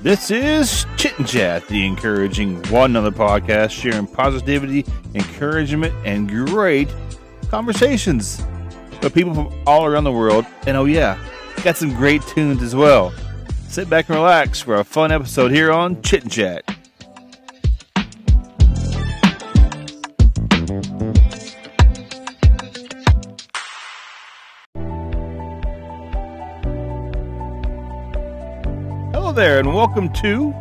This is Chit Chat, the encouraging one another podcast, sharing positivity, encouragement, and great conversations with people from all around the world. And oh yeah, got some great tunes as well. Sit back and relax for a fun episode here on Chit Chat. Hello there, and welcome to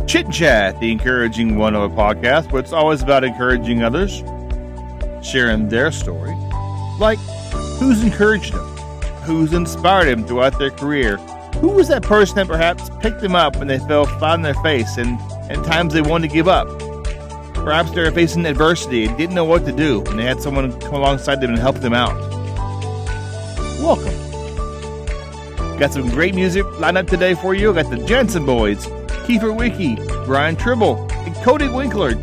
Chit Chat, the encouraging one another podcast, where it's always about encouraging others, sharing their story, like who's encouraged them, who's inspired them throughout their career, who was that person that perhaps picked them up when they fell flat on their face and at times they wanted to give up. Perhaps they were facing adversity and didn't know what to do, and they had someone come alongside them and help them out. Welcome. Got some great music lined up today for you. Got the Jansen Boys, Kiefer Wiki, Brian Tribble, and Cody Winkler,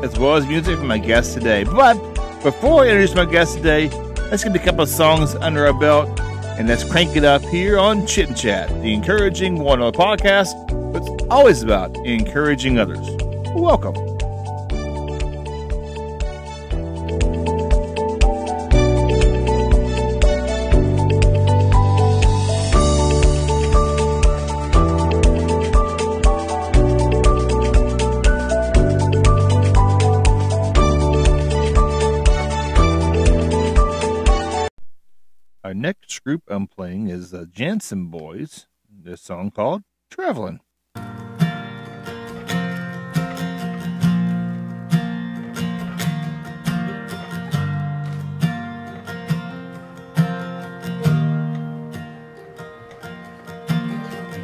as well as music from my guest today. But before I introduce my guest today, let's get a couple of songs under our belt, and let's crank it up here on Chit Chat, the encouraging one another podcast. It's always about encouraging others. Welcome. Our next group I'm playing is the Jansen Boys. This song called Travelin'.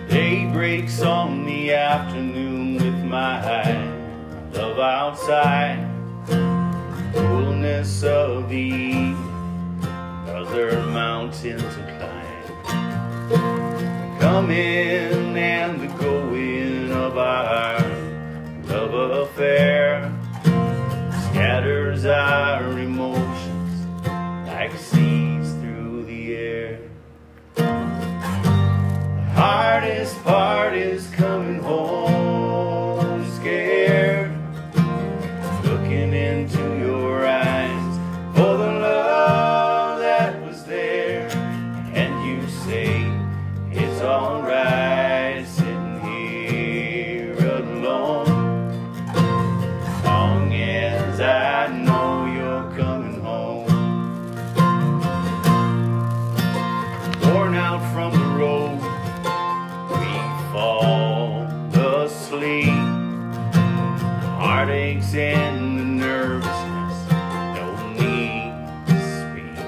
Day breaks on the afternoon with my love outside. Coolness of the other mountain to climb. Coming and the going of our love affair scatters our emotions like seeds through the air. The hardest part is coming home scared, looking into your eyes for the love that was there, and you say it's alright sitting here alone, as long as I know you're coming home. Worn out from the road, we fall asleep. Heartaches and the nervousness, no need to speak.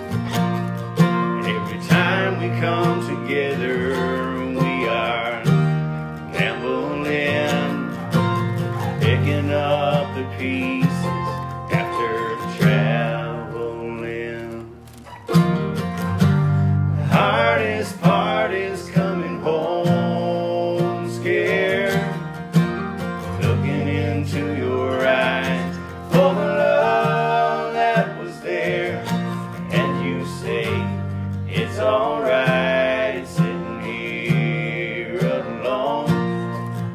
And every time we come together, we are gambling, picking up the pieces after traveling. The hardest part is coming home scared, looking into your eyes for the love that was there, and you say it's alright sitting here alone,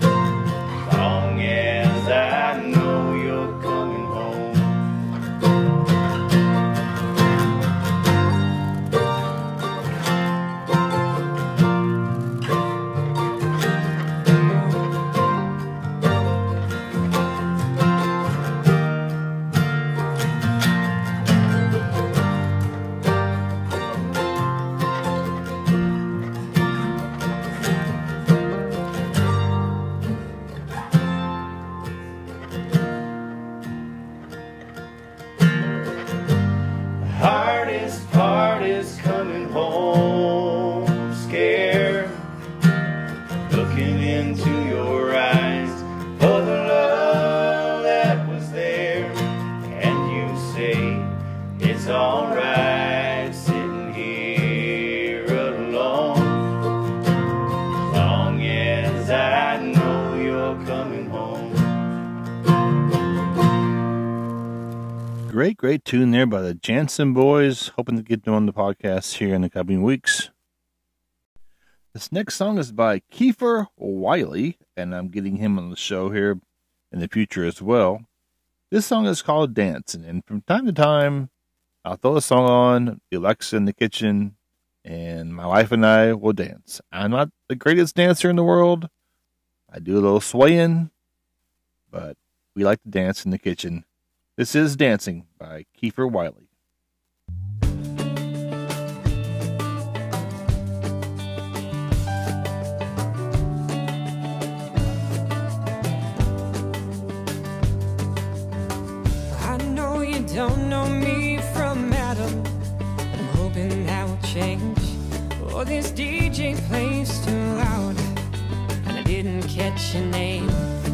as long as I know you're coming home. The hardest part is coming home scared, looking into your eyes for the love that was there, and you say it's alright sitting here alone, as long as I know you're coming home. Great tune there by the Jansen Boys. Hoping to get them on the podcast here in the coming weeks. This next song is by Kiefer Wiley, and I'm getting him on the show here in the future as well. This song is called Dancing, and from time to time, I'll throw a song on, the Alexa in the kitchen, and my wife and I will dance. I'm not the greatest dancer in the world. I do a little swaying, but we like to dance in the kitchen. This is Dancing by Kiefer Wiley. Don't know me from Adam. I'm hoping that will change. Oh, this DJ plays too loud, and I didn't catch your name.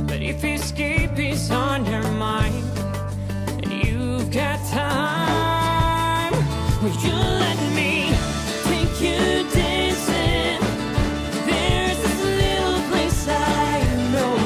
But if escape is on your mind, and you've got time, will you let me take you dancing? There's this little place I know,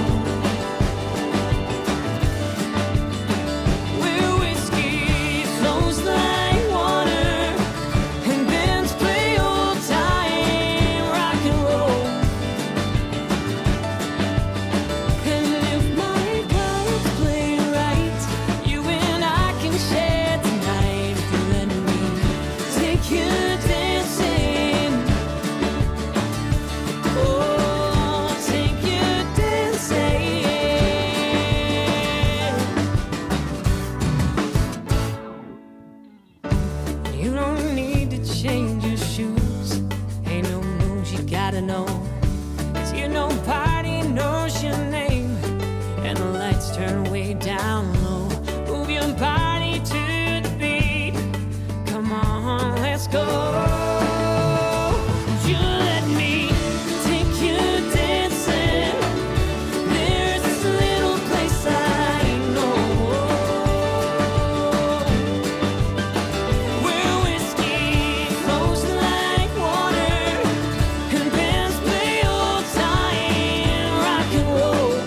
turn way down low. Move your body to the beat. Come on, let's go. You let me take you dancing. There's this little place I know, where whiskey flows like water and bands play old time rock and roll.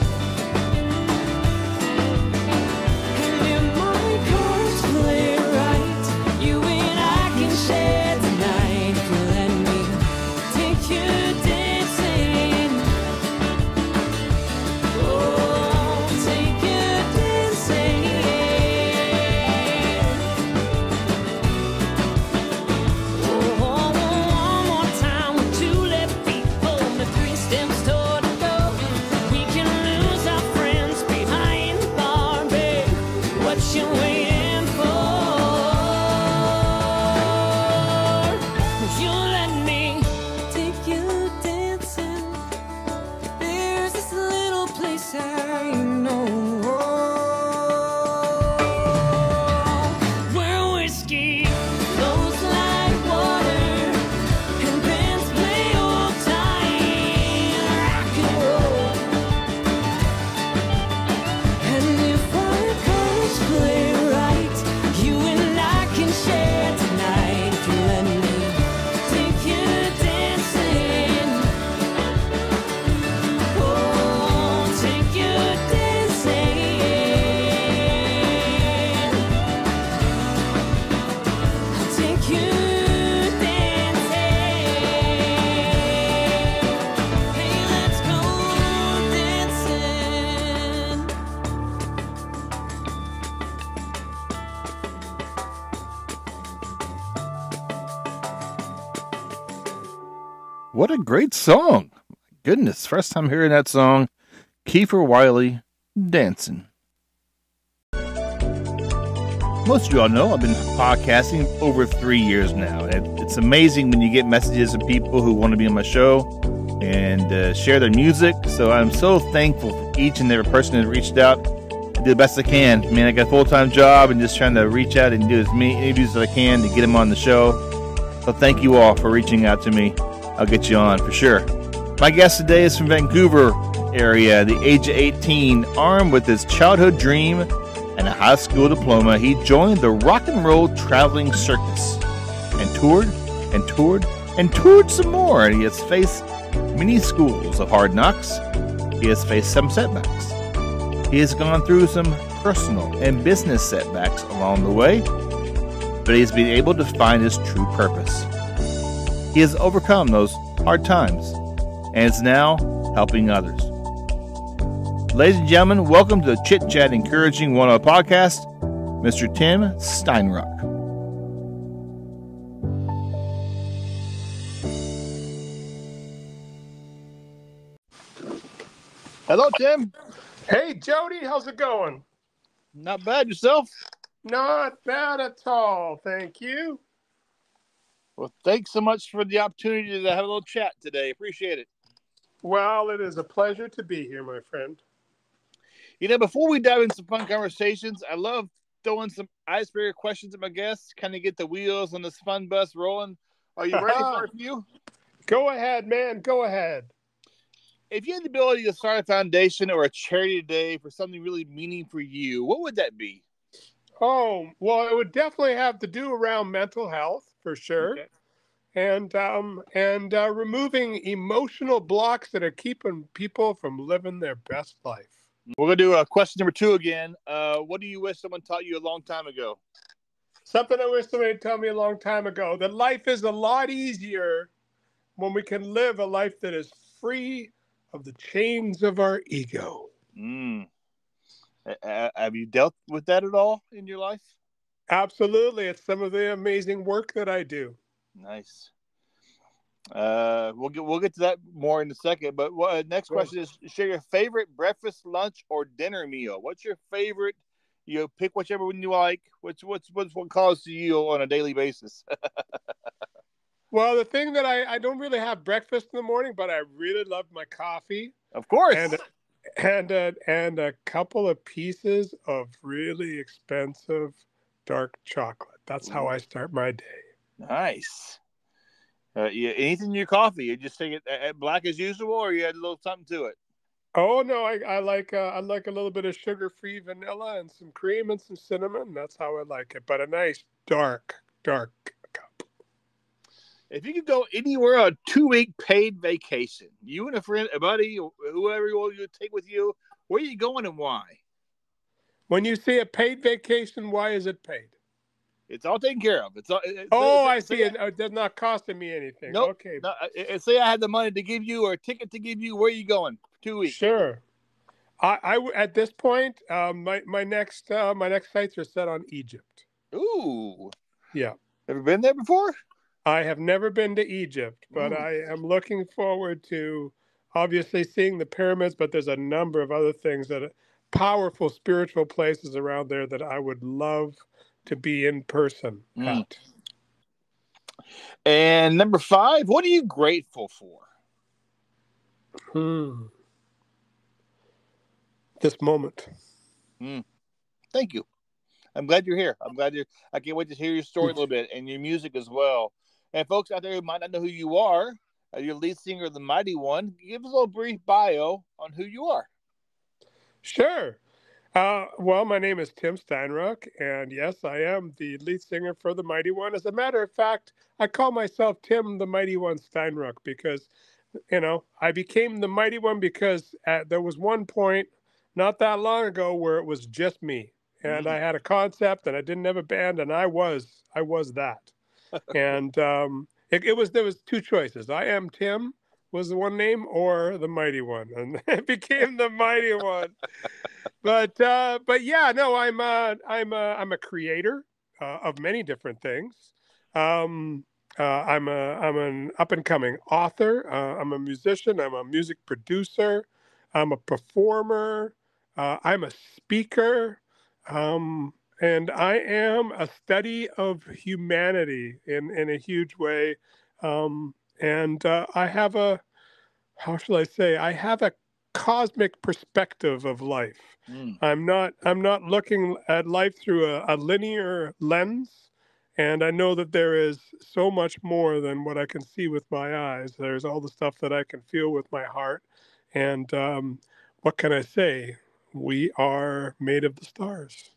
What a great song. My goodness, first time hearing that song. Kiefer Wiley, Dancing. Most of you all know I've been podcasting over 3 years now. It's amazing when you get messages of people who want to be on my show and share their music. So I'm so thankful for each and every person that reached out. I do the best I can. Man, I got a full-time job and just trying to reach out and do as many interviews as I can to get them on the show. So thank you all for reaching out to me. I'll get you on for sure. My guest today is from Vancouver area, the age of 18. Armed with his childhood dream and a high school diploma, he joined the rock and roll traveling circus and toured and toured and toured some more. And he has faced many schools of hard knocks. He has faced some setbacks. He has gone through some personal and business setbacks along the way, but he has been able to find his true purpose. He has overcome those hard times, and is now helping others. Ladies and gentlemen, welcome to the Chit Chat Encouraging One-on-One podcast, Mr. Tim Steinruck. Hello, Tim. Hey, Jody, how's it going? Not bad. Yourself? Not bad at all, thank you. Well, thanks so much for the opportunity to have a little chat today. Appreciate it. Well, it is a pleasure to be here, my friend. You know, before we dive into some fun conversations, I love throwing some icebreaker questions at my guests, kind of get the wheels on this fun bus rolling. Are you ready for a few? Go ahead, man. Go ahead. If you had the ability to start a foundation or a charity today for something really meaningful for you, what would that be? Oh, well, it would definitely have to do around mental health, for sure. Okay. And removing emotional blocks that are keeping people from living their best life. We're going to do question number 2 again. What do you wish someone taught you a long time ago? Something I wish somebody told me a long time ago, that life is a lot easier when we can live a life that is free of the chains of our ego. Have you dealt with that at all in your life? Absolutely. It's some of the amazing work that I do. Nice. We'll get to that more in a second. But next question is: share your favorite breakfast, lunch, or dinner meal. What's your favorite? You know, pick whichever one you like. What's what calls to you on a daily basis? Well, the thing that I don't really have breakfast in the morning, but I really love my coffee. Of course. And a couple of pieces of really expensive dark chocolate. That's how I start my day. Nice. Anything in your coffee? You just take it black as usual, or you add a little something to it? Oh no, I like a little bit of sugar-free vanilla and some cream and some cinnamon. That's how I like it. But a nice dark cup. If you could go anywhere on a 2-week paid vacation, you and a friend, a buddy, whoever you take with you, where are you going and why? When you see a paid vacation, why is it paid? It's all taken care of. I see. It does not costing me anything. Nope. Okay. No, say I had the money to give you or a ticket to give you. Where are you going? 2 weeks. Sure. I at this point, my next sights are set on Egypt. Ooh. Yeah. Ever been there before? I have never been to Egypt, but I am looking forward to obviously seeing the pyramids. But there's a number of other things powerful spiritual places around there that I would love to be in person at. And number 5, what are you grateful for? This moment. Thank you. I'm glad you're here. I can't wait to hear your story a little bit and your music as well. And folks out there who might not know who you are, your lead singer of the Mighty One, give us a little brief bio on who you are. Sure. Well, my name is Tim Steinruck, and yes, I am the lead singer for the Mighty One. As a matter of fact, I call myself Tim the Mighty One Steinruck because, I became the Mighty One because there was one point not that long ago where it was just me, and I had a concept, and I didn't have a band, and I was that. And there was 2 choices. I am Tim was the one name, or the Mighty One, and it became the Mighty One. But yeah, no, I'm a creator of many different things. I'm an up and coming author. I'm a musician. I'm a music producer. I'm a performer. I'm a speaker. And I am a study of humanity in a huge way. And I have I have a cosmic perspective of life. I'm not looking at life through a linear lens. And I know that there is so much more than what I can see with my eyes. There's all the stuff that I can feel with my heart. And what can I say? We are made of the stars.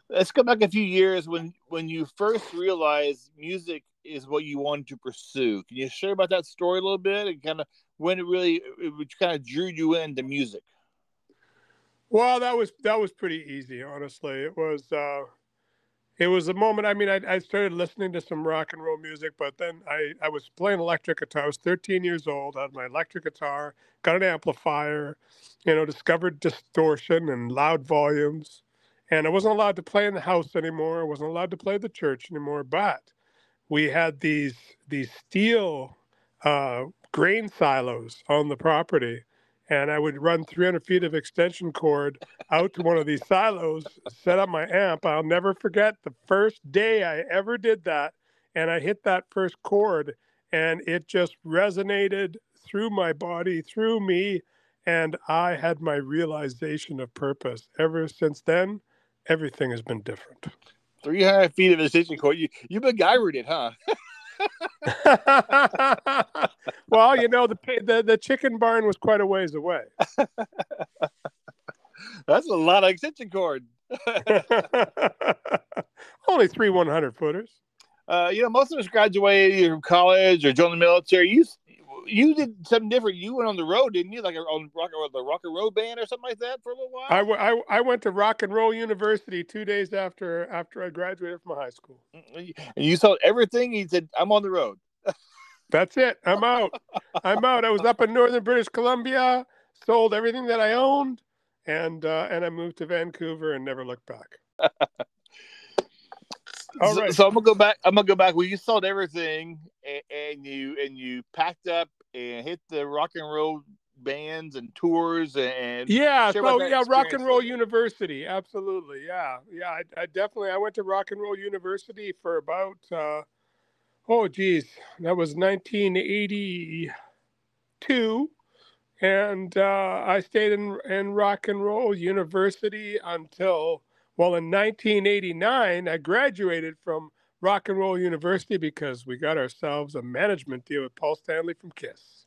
Let's go back a few years when you first realized music is what you wanted to pursue. Can you share about that story a little bit and kind of when it kind of drew you into music? Well, that was pretty easy, honestly. It was It was a moment. I mean, I started listening to some rock and roll music, but then I was playing electric guitar. I was 13 years old. I had my electric guitar, got an amplifier, discovered distortion and loud volumes. And I wasn't allowed to play in the house anymore. I wasn't allowed to play at the church anymore. But we had these steel grain silos on the property, and I would run 300 feet of extension cord out to one of these silos, set up my amp. I'll never forget the first day I ever did that, and I hit that first chord, and it just resonated through my body, through me, and I had my realization of purpose. Ever since then, everything has been different. 300 feet of extension cord. You MacGyvered it, huh? Well, the chicken barn was quite a ways away. That's a lot of extension cord. Only 3 100-footers. Most of us graduated either from college or joined the military. You did something different. You went on the road, didn't you? Like on the rock and roll band or something like that for a little while. I went to Rock and Roll University 2 days after I graduated from high school. And you sold everything. He said, "I'm on the road." That's it. I'm out. I'm out. I was up in northern British Columbia, sold everything that I owned, and I moved to Vancouver and never looked back. All right. So I'm gonna go back. Well, you sold everything, and you packed up and hit the rock and roll bands and tours and Rock and Roll University, absolutely, yeah. I definitely went to Rock and Roll University for about that was 1982, and I stayed in Rock and Roll University until. Well, in 1989, I graduated from Rock and Roll University because we got ourselves a management deal with Paul Stanley from Kiss.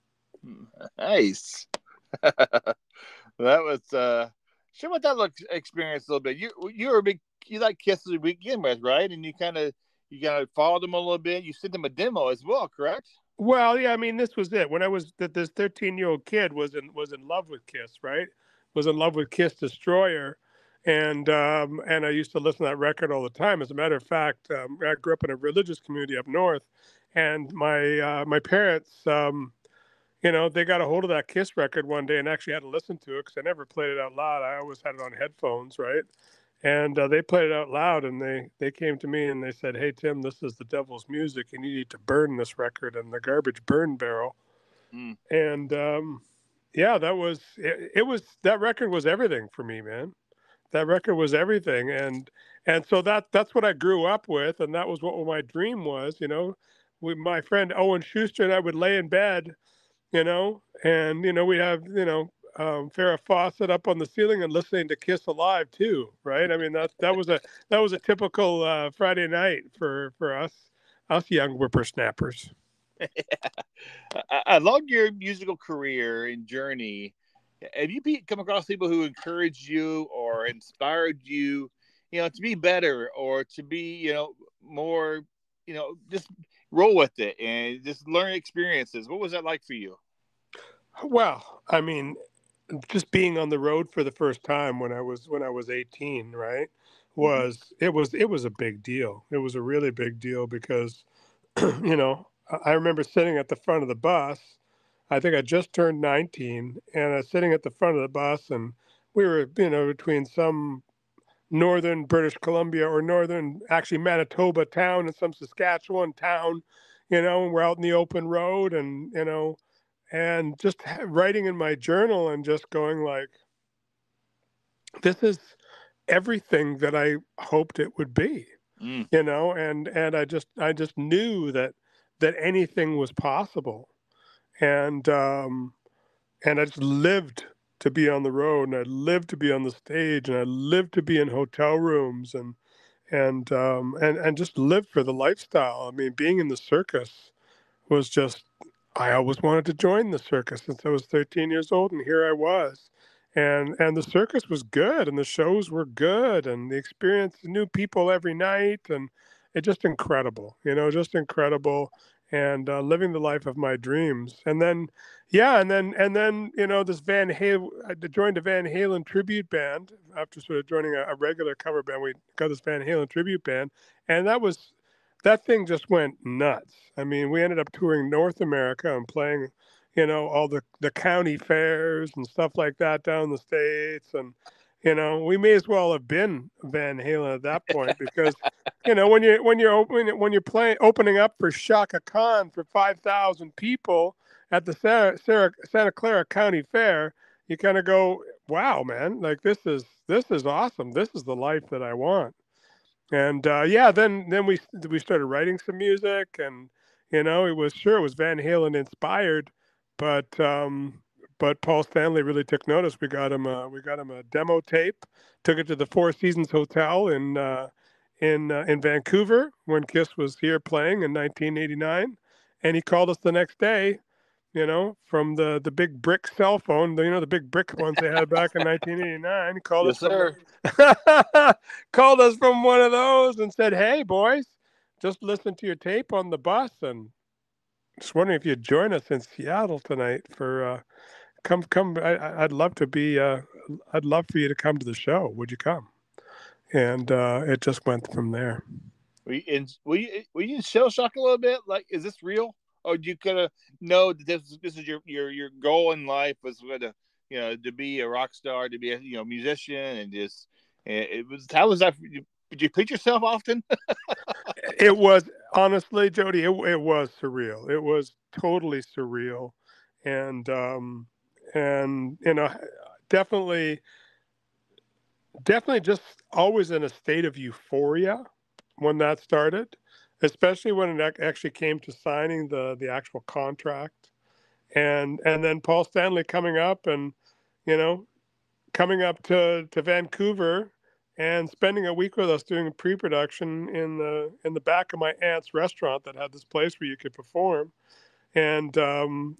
Nice. That was share about that experience a little bit. You like Kiss to begin with, right? And you kind of followed them a little bit. You sent them a demo as well, correct? Well, yeah. I mean, this was it. When I was this 13-year-old kid was in love with Kiss, right? Was in love with Kiss Destroyer. And I used to listen to that record all the time. As a matter of fact, I grew up in a religious community up north, and my parents, they got a hold of that Kiss record one day and actually had to listen to it because I never played it out loud. I always had it on headphones, right? And they played it out loud, and they came to me and they said, "Hey, Tim, this is the devil's music, and you need to burn this record in the garbage burn barrel." Mm. And that was it. That record was everything for me, man. That record was everything, and so that's what I grew up with, and that was what my dream was. My friend Owen Schuster and I would lay in bed, and we'd have Farrah Fawcett up on the ceiling and listening to Kiss Alive too, right? I mean that was a typical Friday night for us young whippersnappers. I love your musical career and journey. Have you come across people who encouraged you or inspired you, to be better or to be, more, just roll with it and just learn experiences? What was that like for you? Well, I mean, just being on the road for the first time when I was 18, right, it was a big deal. It was a really big deal because, I remember sitting at the front of the bus. I think I just turned 19, and I was sitting at the front of the bus, and we were, between some northern British Columbia or actually Manitoba town and some Saskatchewan town, and we're out in the open road and, and just writing in my journal and just going like, this is everything that I hoped it would be, and I just knew that anything was possible. And I just lived to be on the road, and I lived to be on the stage, and I lived to be in hotel rooms, and just lived for the lifestyle. I mean, being in the circus was just, I always wanted to join the circus since I was 13 years old, and here I was. And the circus was good, and the shows were good, and the experience, new people every night, and it's just incredible, just incredible. and living the life of my dreams. And then, yeah, and then this Van Halen. I joined a Van Halen tribute band after sort of joining a regular cover band. We got this Van Halen tribute band, and that thing just went nuts. I mean, we ended up touring North America and playing, all the county fairs and stuff like that down in the States. And, we may as well have been Van Halen at that point because, when you're playing, opening up for Shaka Khan for 5,000 people at the Santa Clara County Fair, you kind of go, wow, man, like this is awesome. This is the life that I want. And yeah, then we started writing some music, and it was Van Halen inspired, but Paul Stanley really took notice. We got him a demo tape, took it to the Four Seasons Hotel in Vancouver when Kiss was here playing in 1989, and he called us the next day. From the big brick cell phone, the big brick ones they had back in 1989. Called Yes, us sir. called us from one of those and said, "Hey, boys, just listen to your tape on the bus, and just wondering if you'd join us in Seattle tonight for come. I'd love to be. I'd love for you to come to the show. Would you come?" And it just went from there. Were you in shell shock a little bit? Like, is this real? Or do you kind of know that this is your goal in life was to be a rock star, to be a musician, and just it was how was that? Did you pitch yourself often? It was honestly, Jody, it was surreal. It was totally surreal, and definitely just always in a state of euphoria when that started, especially when it actually came to signing the actual contract, and then Paul Stanley coming up and you know coming up to Vancouver and spending a week with us doing pre-production in the back of my aunt's restaurant that had this place where you could perform. And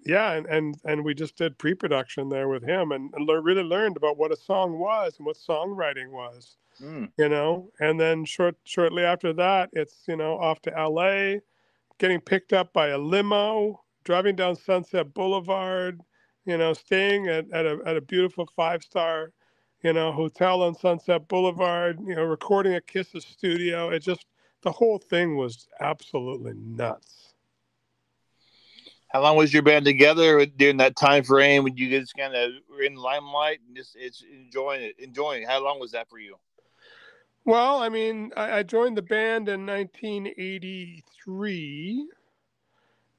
yeah, and we just did pre-production there with him, and really learned about what a song was and what songwriting was. Mm. And then shortly after that, it's off to LA, getting picked up by a limo, driving down Sunset Boulevard, staying at a beautiful 5-star hotel on Sunset Boulevard, recording at Kiss's studio. The whole thing was absolutely nuts. How long was your band together during that time frame when you guys kind of were in the limelight and just it's enjoying it? How long was that for you? Well, I mean, I joined the band in 1983,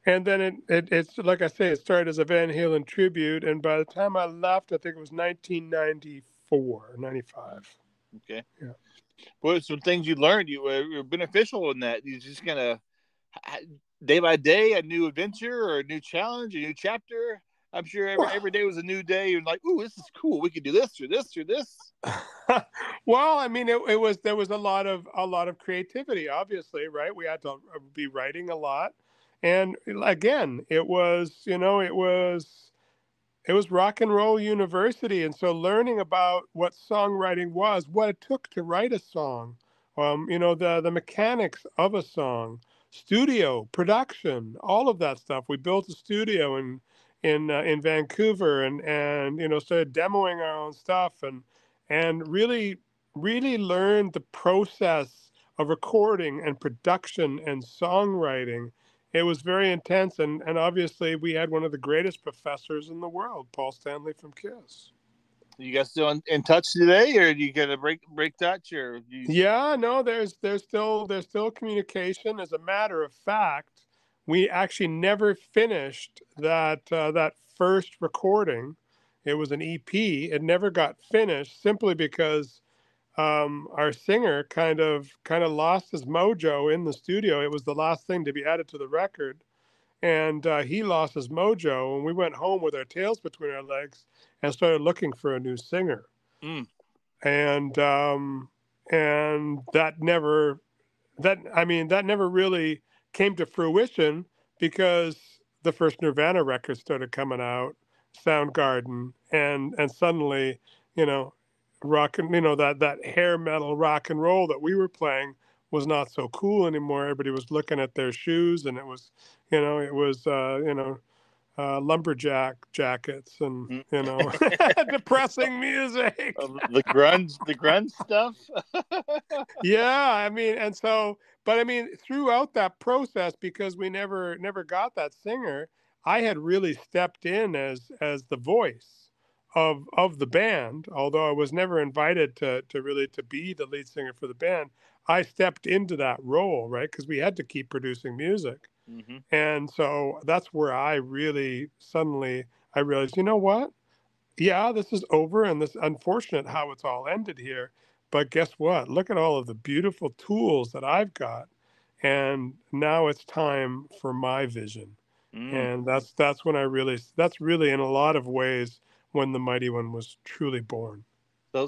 and then it's like I say, it started as a Van Halen tribute, and by the time I left, I think it was 1994, 95. Okay. Yeah. What are some things you learned you were beneficial in that? You just kind of day by day a new adventure or a new challenge, a new chapter. I'm sure every day was a new day. You're like, "Ooh, this is cool. We could do this or this or this." Well, I mean, there was a lot of creativity. Obviously, right? We had to be writing a lot, and again, it was rock and roll university, and so learning about what songwriting was, what it took to write a song, the mechanics of a song, studio production, all of that stuff. We built a studio in Vancouver, and started demoing our own stuff, and really learned the process of recording and production and songwriting. It was very intense, and obviously we had one of the greatest professors in the world, Paul Stanley from Kiss. You guys still in touch today, or do you get a break touch, or Yeah, no, there's still communication. As a matter of fact, we actually never finished that first recording. It was an EP. It never got finished simply because our singer kind of lost his mojo in the studio. It was the last thing to be added to the record, and he lost his mojo. And we went home with our tails between our legs and started looking for a new singer. Mm. And that never really came to fruition because the first Nirvana record started coming out, Soundgarden, and suddenly, rock and that hair metal rock and roll that we were playing was not so cool anymore. Everybody was looking at their shoes, and it was, lumberjack jackets and, Mm. depressing music. The grunge stuff. Yeah, I mean, and so, but I mean, throughout that process, because we never got that singer, I had really stepped in as the voice of the band. Although I was never invited to really to be the lead singer for the band, I stepped into that role, right? Because we had to keep producing music. Mm-hmm. And so that's where I really suddenly I realized, you know what? Yeah, this is over, and this unfortunate how it's all ended here. But guess what? Look at all of the beautiful tools that I've got, and now it's time for my vision. Mm. And that's when I really that's really in a lot of ways when the Mighty One was truly born. So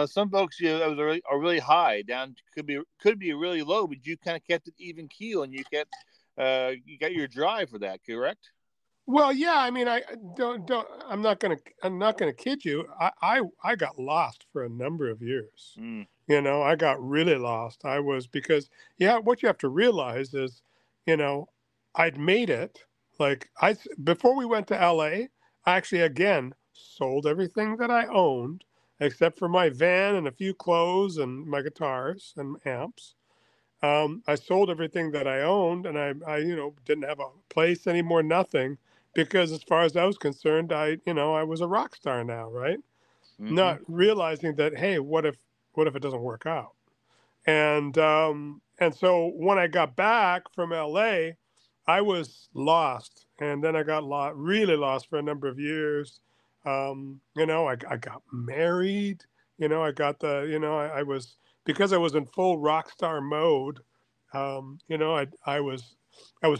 some folks, are really high. Down could be really low, but you kind of kept it even keel, and you got your drive for that, correct? Well, yeah, I mean, I don't. I'm not gonna kid you. I got lost for a number of years. Mm. I got really lost. I was because yeah, what you have to realize is, you know, I'd made it. Like before we went to LA, I actually again sold everything that I owned except for my van and a few clothes and my guitars and amps. I sold everything that I owned, and I didn't have a place anymore, nothing, because as far as I was concerned, I was a rock star now, right? Mm-hmm. Not realizing that, hey, what if it doesn't work out? And so when I got back from LA, I was lost, and then I got really lost for a number of years. I got married. I got I was because I was in full rock star mode. I was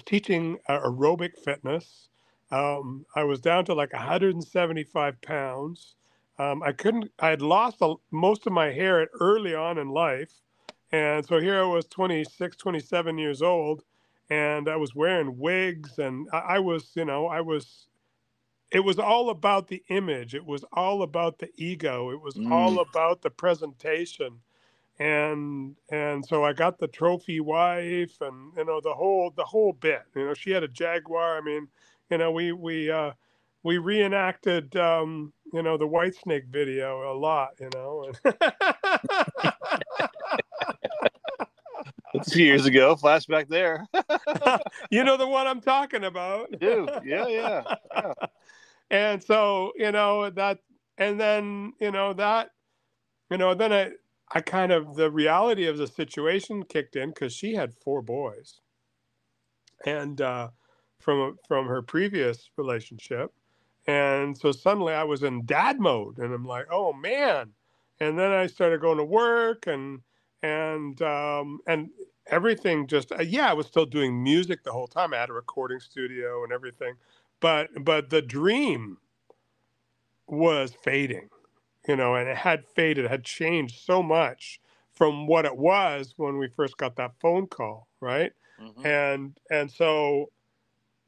teaching aerobic fitness. I was down to like 175 pounds. I had lost most of my hair early on in life. And so here I was 26, 27 years old, and I was wearing wigs, and it was all about the image. It was all about the ego. It was Mm. all about the presentation. And so I got the trophy wife, and the whole bit. She had a Jaguar. I mean, we reenacted the Whitesnake video a lot. That's a few years ago. Flashback there. You know the one I'm talking about. Do. Yeah. And so that, and then then I kind of the reality of the situation kicked in because she had 4 boys, and from her previous relationship, and so suddenly I was in dad mode, and I'm like, oh man, and then I started going to work, and everything just I was still doing music the whole time. I had a recording studio and everything, but the dream was fading, and it had faded, it had changed so much from what it was when we first got that phone call, right? Mm-hmm. And so,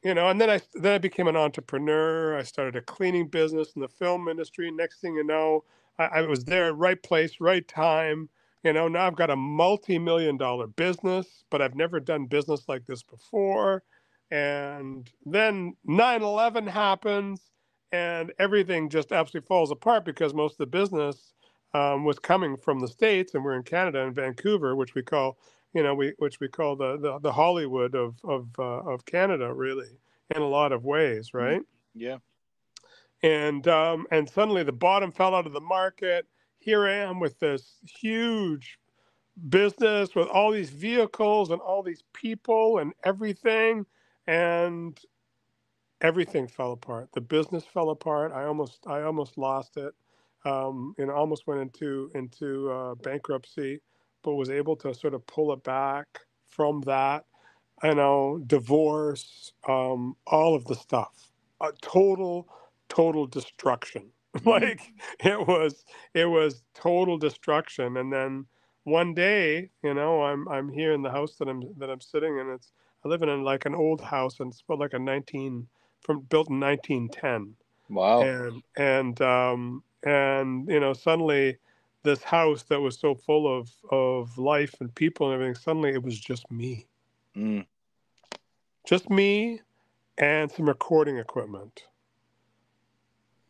and then I became an entrepreneur. I started a cleaning business in the film industry. Next thing you know, I was there, right place, right time. Now I've got a multi-million-dollar business, but I've never done business like this before. And then 9/11 happens, and everything just absolutely falls apart because most of the business was coming from the States, and we're in Canada in Vancouver, which we call the Hollywood of Canada, really, in a lot of ways, right? Yeah. And suddenly the bottom fell out of the market. Here I am with this huge business with all these vehicles and all these people and everything, and everything fell apart. The business fell apart. I almost lost it. Almost went into bankruptcy, but was able to sort of pull it back from that. Divorce, all of the stuff, total destruction. Like it was total destruction. And then one day, I'm here in the house that I'm sitting in. I live in like an old house, and it's built like built in 1910. Wow. And suddenly this house that was so full of life and people and everything. Suddenly it was just me. Mm. Just me and some recording equipment.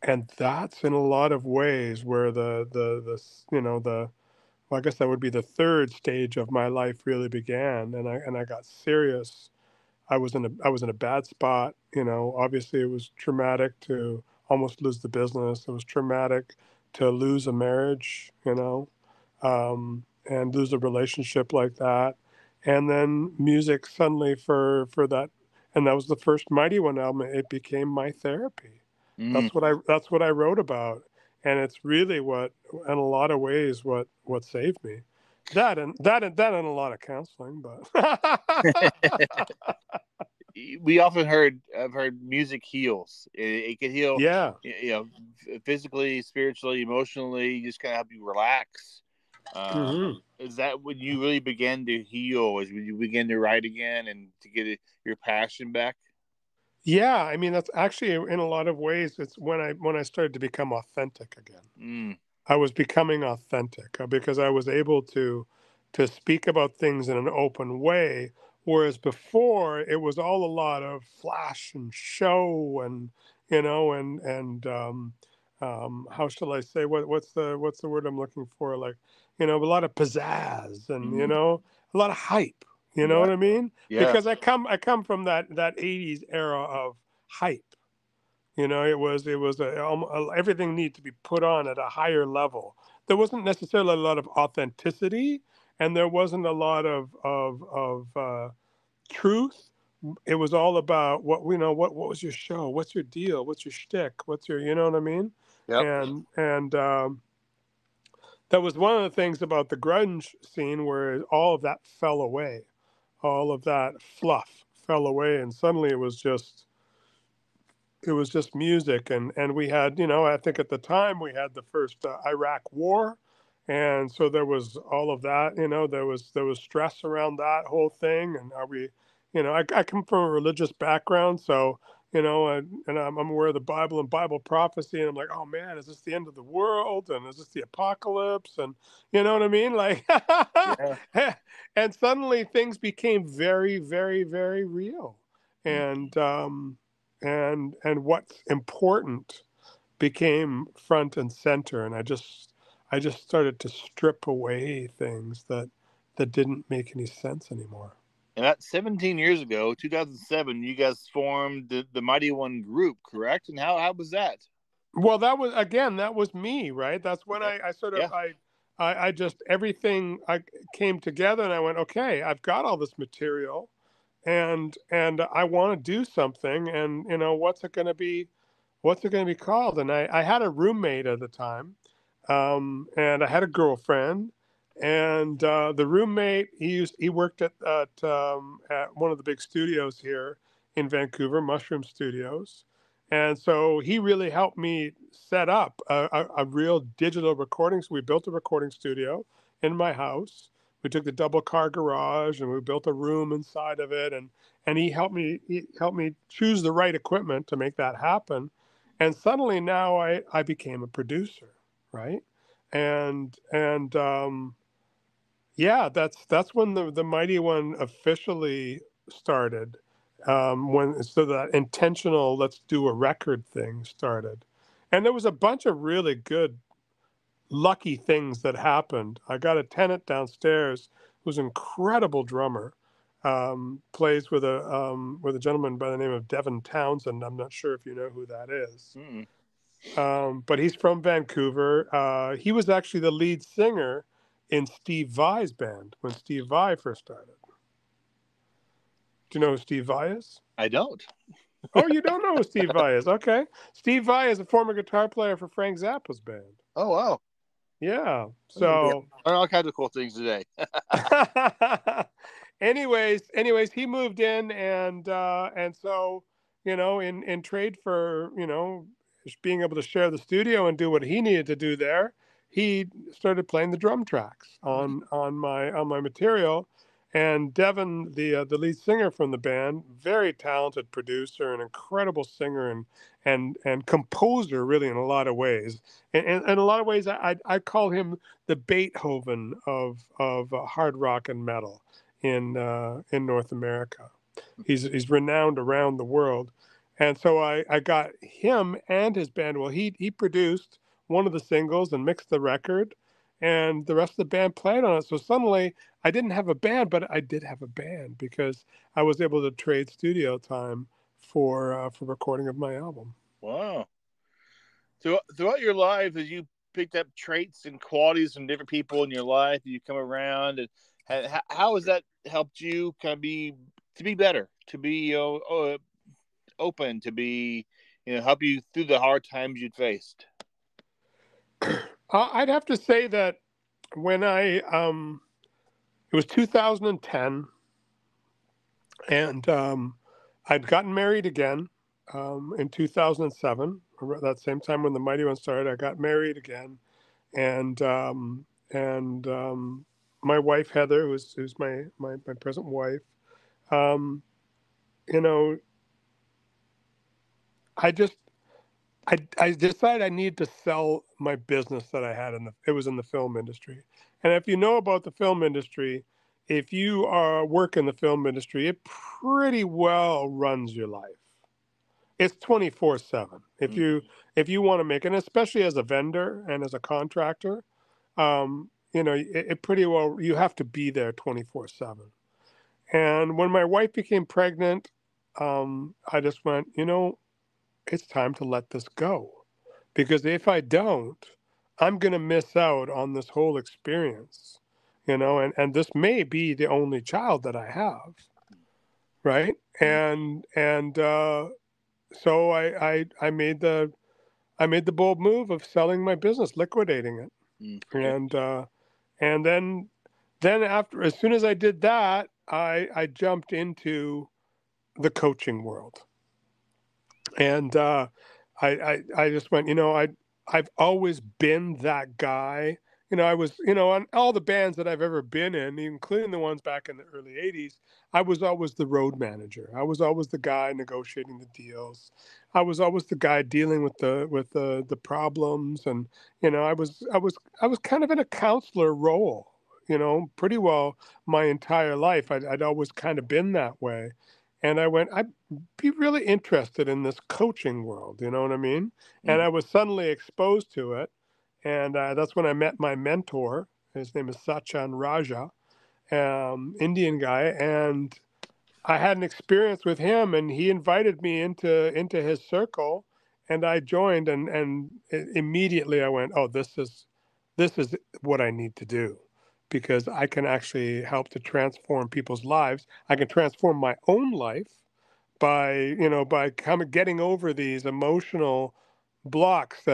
And that's in a lot of ways where well, I guess that would be the third stage of my life really began. And I got serious. I was in a bad spot. Obviously it was traumatic to almost lose the business. It was traumatic to lose a marriage, and lose a relationship like that. And then music suddenly for that, and that was the first Mighty One album. It became my therapy. Mm. That's what I wrote about, and it's really what, in a lot of ways, what saved me. That and a lot of counseling, but We often I've heard music heals. It can heal, yeah. physically, spiritually, emotionally, just kind of help you relax. Hmm. Is that when you really began to heal? Is when you begin to write again and to get your passion back? Yeah, I mean that's actually, in a lot of ways, it's when I started to become authentic again. Mm. I was becoming authentic because I was able to speak about things in an open way, whereas before it was all a lot of flash and show, and how shall I say, what's the word I'm looking for, like, a lot of pizzazz, and Mm. a lot of hype. You know Right. what I mean? Yeah. Because I come from that '80s era of hype. Everything needed to be put on at a higher level. There wasn't necessarily a lot of authenticity, and there wasn't a lot of truth. It was all about what was your show, what's your deal, what's your shtick, what's your, you know what I mean? Yep. And that was one of the things about the grunge scene, where all of that fell away, all of that fluff fell away, and suddenly it was just music. And we had, I think at the time we had the first Iraq war, and so there was all of that. There was stress around that whole thing. And are we, I come from a religious background, so and I'm aware of the Bible and Bible prophecy, and I'm like, oh man, is this the end of the world, and is this the apocalypse, and you know what I mean, like. Yeah. And suddenly things became very, very, very real. Mm. And what's important became front and center, and I just started to strip away things that didn't make any sense anymore. And that's 17 years ago, 2007. You guys formed the Mighty One group, correct? And how was that? Well, that was me, right? That's when I sort of Yeah. I just, everything I came together, and I went, okay, I've got all this material, and I want to do something, and what's it going to be called? And I had a roommate at the time, and I had a girlfriend, and the roommate, he worked at one of the big studios here in Vancouver, Mushroom Studios, and so he really helped me set up a real digital recording. So we built a recording studio in my house. We took the double car garage and we built a room inside of it, and he helped me choose the right equipment to make that happen. And suddenly now I became a producer, right? And yeah, that's when the Mighty One officially started. When so that intentional let's do a record thing started, and there was a bunch of really good lucky things that happened. I got a tenant downstairs who's an incredible drummer. Plays with a gentleman by the name of Devin Townsend. I'm not sure if you know who that is. Mm. But he's from Vancouver. He was actually the lead singer in Steve Vai's band when Steve Vai first started. Do you know who Steve Vai is? I don't. Oh, you don't know who Steve Vai is? Okay. Steve Vai is a former guitar player for Frank Zappa's band. Oh, wow. Yeah. We So learn all kinds of cool things today. anyways, he moved in, and so, in trade for, just being able to share the studio and do what he needed to do there, he started playing the drum tracks on my material. And Devin, the lead singer from the band, very talented producer, an incredible singer and composer, really in a lot of ways. And in a lot of ways, I call him the Beethoven of hard rock and metal in North America. He's renowned around the world, and so I got him and his band. Well, he produced one of the singles and mixed the record, and the rest of the band played on it. So suddenly I didn't have a band, but I did have a band because I was able to trade studio time for recording of my album. Wow. Throughout your life, as you picked up traits and qualities from different people in your life, you come around, and how has that helped you kind of be better, to be open, to be help you through the hard times you'd faced? I'd have to say that when it was 2010, and I'd gotten married again in 2007. That same time when the Mighty One started, I got married again, and my wife Heather, who's my present wife, I decided I needed to sell my business that I had it was in the film industry. And if you know about the film industry, if you work in the film industry, it pretty well runs your life. It's 24/7. If you want to make it, and especially as a vendor and as a contractor, it pretty well, you have to be there 24/7. And when my wife became pregnant, I just went, it's time to let this go, because if I don't, I'm going to miss out on this whole experience, and this may be the only child that I have. Right. And so I made the bold move of selling my business, liquidating it. And then after, as soon as I did that, I jumped into the coaching world. And I just went, I've always been that guy. I was, on all the bands that I've ever been in, including the ones back in the early 80s, I was always the road manager. I was always the guy negotiating the deals. I was always the guy dealing with the problems. And, I was kind of in a counselor role, pretty well my entire life. I'd always kind of been that way. And I went, I'd be really interested in this coaching world, you know what I mean? And I was suddenly exposed to it. And that's when I met my mentor. His name is Sachin Raja, Indian guy. And I had an experience with him, and he invited me into his circle, and I joined. And immediately I went, oh, this is what I need to do, because I can actually help to transform people's lives. I can transform my own life by kind of getting over these emotional blocks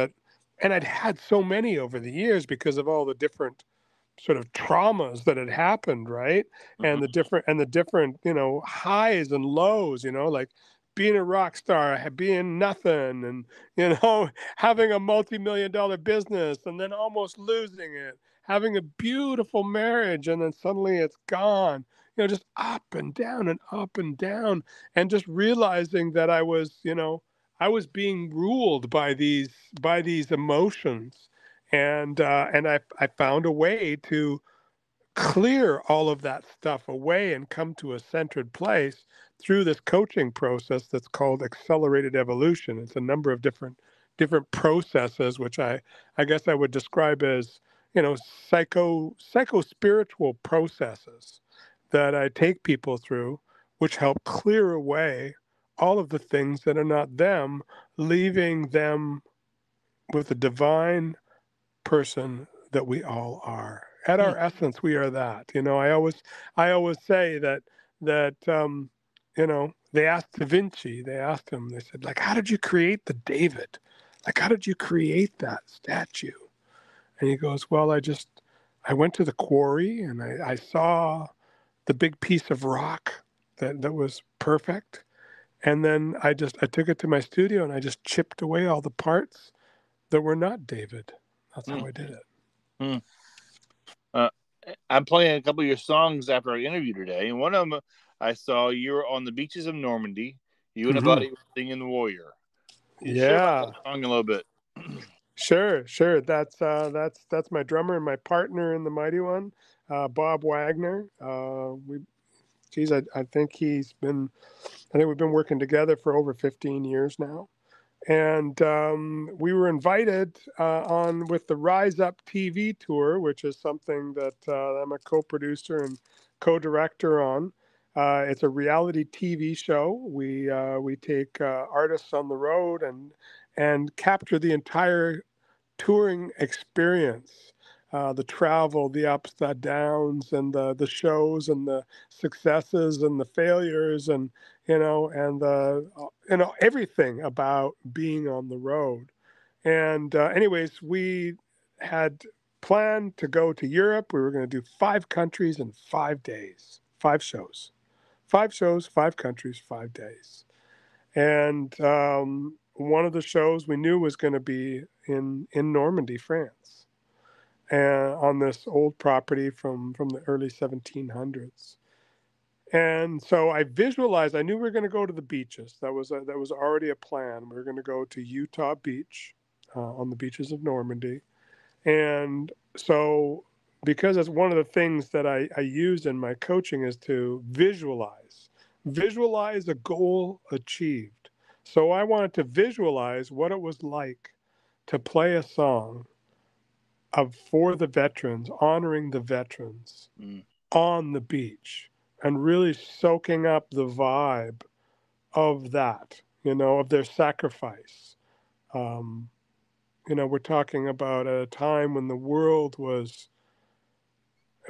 and I'd had so many over the years because of all the different sort of traumas that had happened, right? And the different, highs and lows, like being a rock star, being nothing, and, having a multi-million-dollar business and then almost losing it, having a beautiful marriage and then suddenly it's gone, just up and down and up and down, and just realizing that I was being ruled by these emotions, and I found a way to clear all of that stuff away and come to a centered place through this coaching process that's called accelerated evolution. It's a number of different processes, which I guess I would describe as psycho spiritual processes that I take people through, which help clear away all of the things that are not them, leaving them with the divine person that we all are. At our essence, we are that. I always say that they asked Da Vinci, they said, like, how did you create the David? Like, how did you create that statue? And he goes, well, I went to the quarry and I saw the big piece of rock that was perfect. And then I took it to my studio and I just chipped away all the parts that were not David. That's how I did it. I'm playing a couple of your songs after our interview today, and one of them I saw you were on the beaches of Normandy. You and a buddy were singing "The Warrior." You share about Yeah. that song a little bit. Sure. That's my drummer and my partner in the Mighty One, Bob Wagner. I think we've been working together for over 15 years now. And we were invited on with the Rise Up TV tour, which is something that I'm a co-producer and co-director on. It's a reality TV show. We take artists on the road and capture the entire touring experience, the travel, the ups, the downs, and the shows, and the successes, and the failures, and everything about being on the road. And anyways, we had planned to go to Europe. We were going to do 5 countries in 5 days, 5 shows, 5 countries, 5 days. And one of the shows we knew was going to be in Normandy, France, and on this old property from the early 1700s. And so I visualized. I knew we were going to go to the beaches. That was already a plan. We were going to go to Utah Beach, on the beaches of Normandy. And so, because it's one of the things that I use in my coaching is to visualize a goal achieved. So I wanted to visualize what it was like to play a song for the veterans, honoring the veterans on the beach, and really soaking up the vibe of that, of their sacrifice. We're talking about a time when the world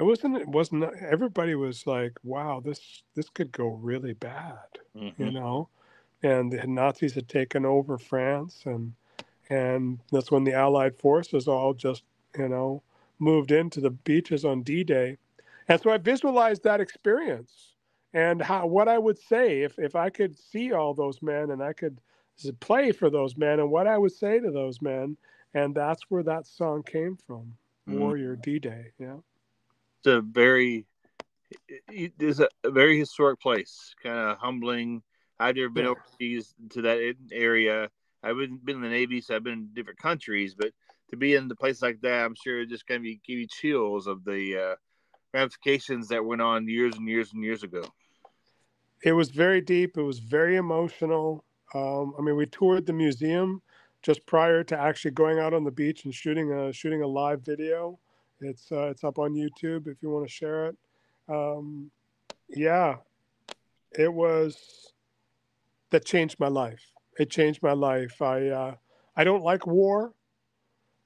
it wasn't, everybody was like, wow, this could go really bad, and the Nazis had taken over France, and that's when the Allied forces all just, moved into the beaches on D-Day. And so I visualized that experience and what I would say if I could see all those men and I could play for those men and what I would say to those men. And that's where that song came from, Warrior D-Day. Yeah. It's a very historic place, kind of humbling. I've never been overseas to that area. I've been in the Navy, so I've been in different countries, but to be in a place like that, I'm sure it just kind of give you chills of the ramifications that went on years and years and years ago. It was very deep. It was very emotional. We toured the museum just prior to actually going out on the beach and shooting a live video. It's up on YouTube if you want to share it. It was that changed my life. It changed my life. I don't like war,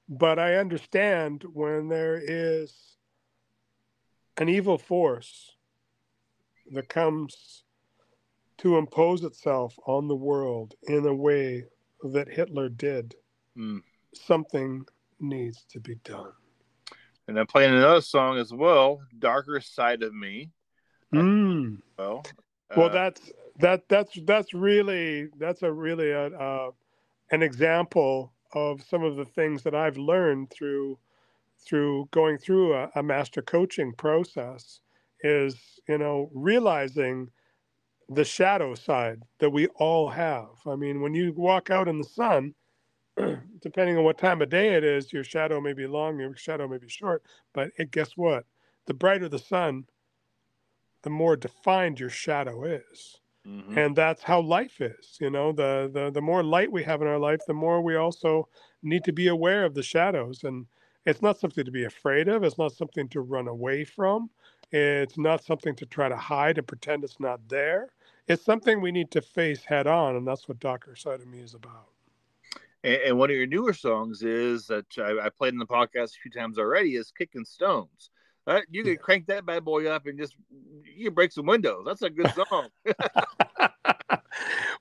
but I understand when there is an evil force that comes to impose itself on the world in a way that Hitler did. Something needs to be done. And I'm playing another song as well, "Darker Side of Me." Well, that's really an example of some of the things that I've learned through going through a master coaching process is, realizing the shadow side that we all have. I mean, when you walk out in the sun, depending on what time of day it is, your shadow may be long, your shadow may be short, but guess what? The brighter the sun, the more defined your shadow is. And that's how life is. The more light we have in our life, the more we also need to be aware of the shadows. And it's not something to be afraid of. It's not something to run away from. It's not something to try to hide and pretend it's not there. It's something we need to face head on. And that's what Darker Side of Me is about. And one of your newer songs is that I played in the podcast a few times already is "Kicking Stones." You can crank that bad boy up and you can break some windows. That's a good song.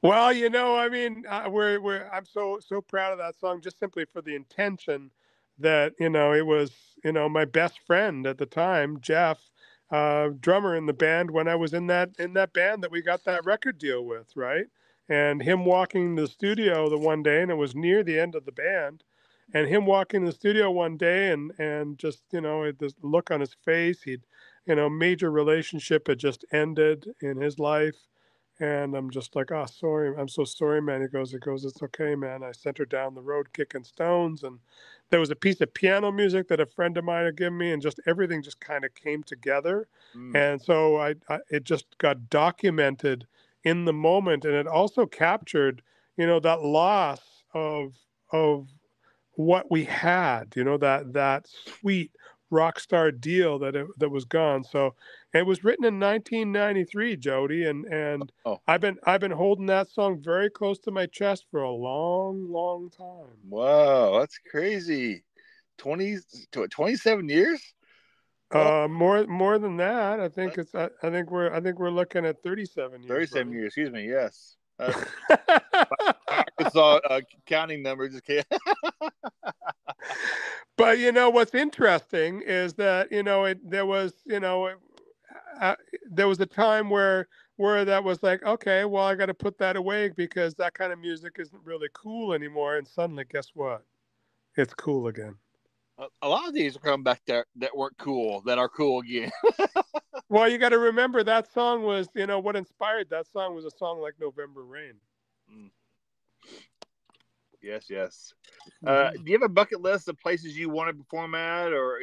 Well, I'm so proud of that song, just simply for the intention that, it was, my best friend at the time, Jeff, drummer in the band when I was in that band that we got that record deal with, right? And him walking to the studio the one day, and it was near the end of the band, and him walking in the studio one day and just, this look on his face, major relationship had just ended in his life. And I'm just like, oh, sorry. I'm so sorry, man. He goes, it's okay, man. I sent her down the road kicking stones. And there was a piece of piano music that a friend of mine had given me, and just everything just kind of came together. Mm. And so it just got documented in the moment. And it also captured, that loss of what we had, that sweet rock star deal that was gone. So it was written in 1993, Jody, and Oh, I've been holding that song very close to my chest for a long, long time. wow, that's crazy. 27 years? Oh, More than that. I think we're looking at 37 years, 37 buddy. years, excuse me. Yes. Arkansas counting number just came. But what's interesting is that there was a time where that was like, okay, well, I got to put that away because that kind of music isn't really cool anymore. And suddenly, guess what? It's cool again. A lot of these are coming back there that weren't cool, that are cool again. Well, you got to remember that song was, what inspired that song was a song like November Rain. Mm. Yes, yes. Mm-hmm. Do you have a bucket list of places you want to perform at, or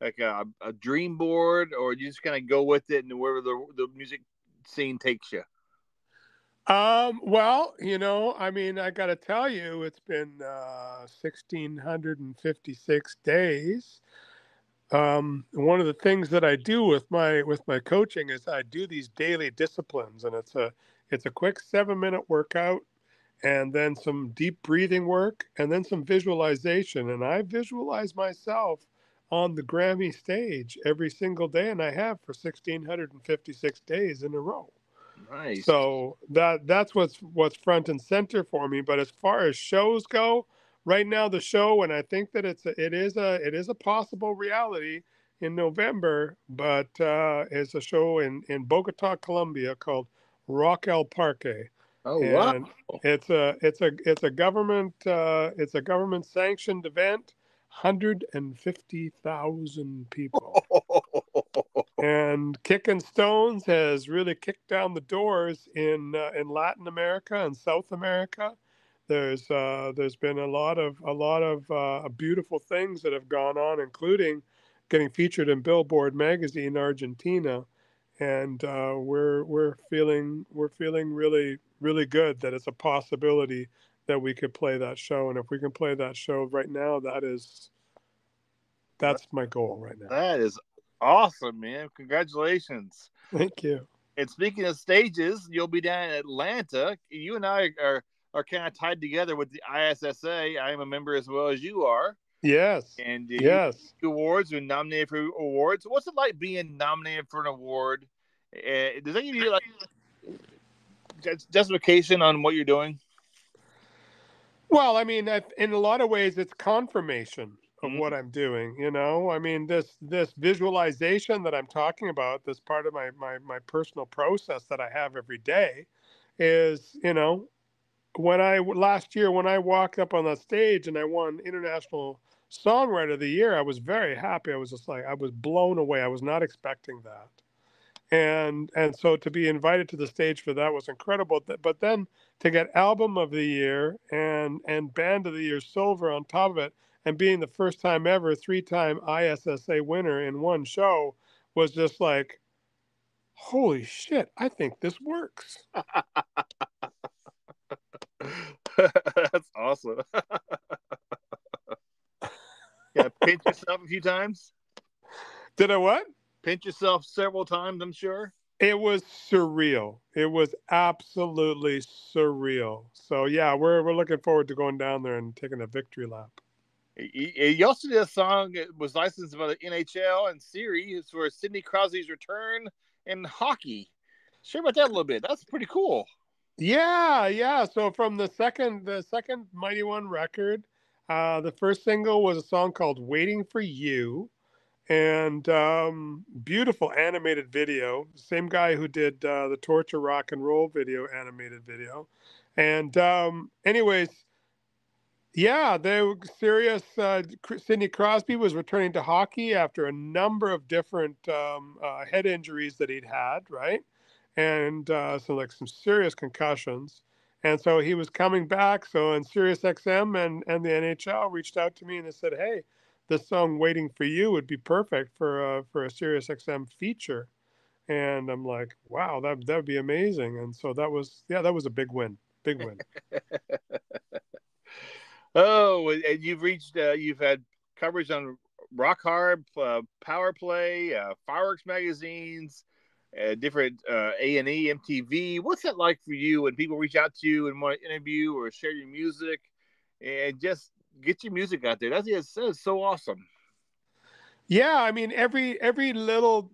like a dream board, or you just kind of go with it and wherever the music scene takes you? Well, I got to tell you, it's been 1,656 days. One of the things that I do with my coaching is I do these daily disciplines, and it's a quick 7-minute workout, and then some deep breathing work, and then some visualization. And I visualize myself on the Grammy stage every single day, and I have for 1,656 days in a row. Nice. So that's what's front and center for me. But as far as shows go, right now the show, and I think that it is a possible reality in November, but is a show in Bogota, Colombia called Rock El Parque, Oh, wow. and it's a government sanctioned event, 150,000 people. And Kicking Stones has really kicked down the doors in Latin America and South America. There's been a lot of beautiful things that have gone on, including getting featured in Billboard magazine Argentina, and we're feeling really really good that it's a possibility that we could play that show. And if we can play that show right now, that's my goal right now. That is awesome, man. Congratulations. Thank you. And speaking of stages, you'll be down in Atlanta. You and I are kind of tied together with the ISSA. I am a member as well as you are. Yes. And Yes. awards and nominated for awards. What's it like being nominated for an award? Does that give you like justification on what you're doing? Well, I mean, in a lot of ways, it's confirmation of Mhm. what I'm doing. I mean, this visualization that I'm talking about, this part of my personal process that I have every day, is last year when I walked up on that stage and I won International Songwriter of the Year, I was very happy. I was just like, I was blown away. I was not expecting that. And so to be invited to the stage for that was incredible. But then to get Album of the Year and Band of the Year Silver on top of it, and being the first time ever 3-time ISSA winner in one show, was just like, holy shit, I think this works. That's awesome. Yeah, pinch yourself a few times. Did I what? Pinch yourself several times, I'm sure. It was surreal. It was absolutely surreal. So yeah, we're looking forward to going down there and taking a victory lap. You also did a song that was licensed by the NHL and series for Sidney Crosby's return in hockey. Share about that a little bit. That's pretty cool. Yeah. So from the second Mighty One record, the first single was a song called "Waiting for You," and beautiful animated video. Same guy who did the Torture Rock and Roll video, animated video. And anyways, Yeah, they were serious. Sidney Crosby was returning to hockey after a number of different head injuries that he'd had, right? And so, like, some serious concussions. And so he was coming back. So, and Sirius XM and the NHL reached out to me and they said, "Hey, the song "Waiting for You" would be perfect for a Sirius XM feature." And I'm like, "Wow, that would be amazing." And so that was a big win, big win. Oh, and you've had coverage on Rock Hard, Power Play, Fireworks magazines, different A&E, MTV. What's that like for you when people reach out to you and want to interview or share your music and just get your music out there? That's so awesome. Yeah, I mean every little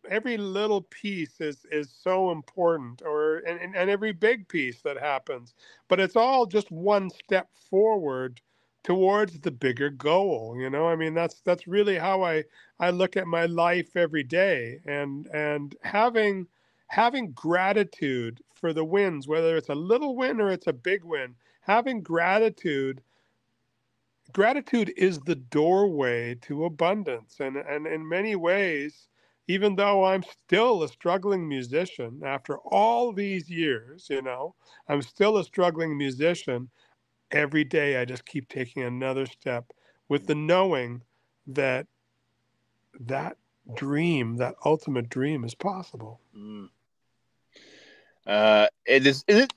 piece is so important, and every big piece that happens, but it's all just one step forward towards the bigger goal. I mean that's really how I look at my life every day, and having gratitude for the wins, whether it's a little win or it's a big win. Having gratitude is the doorway to abundance, and in many ways, even though I'm still a struggling musician after all these years, I'm still a struggling musician. Every day I just keep taking another step with the knowing that that that ultimate dream is possible. Mm.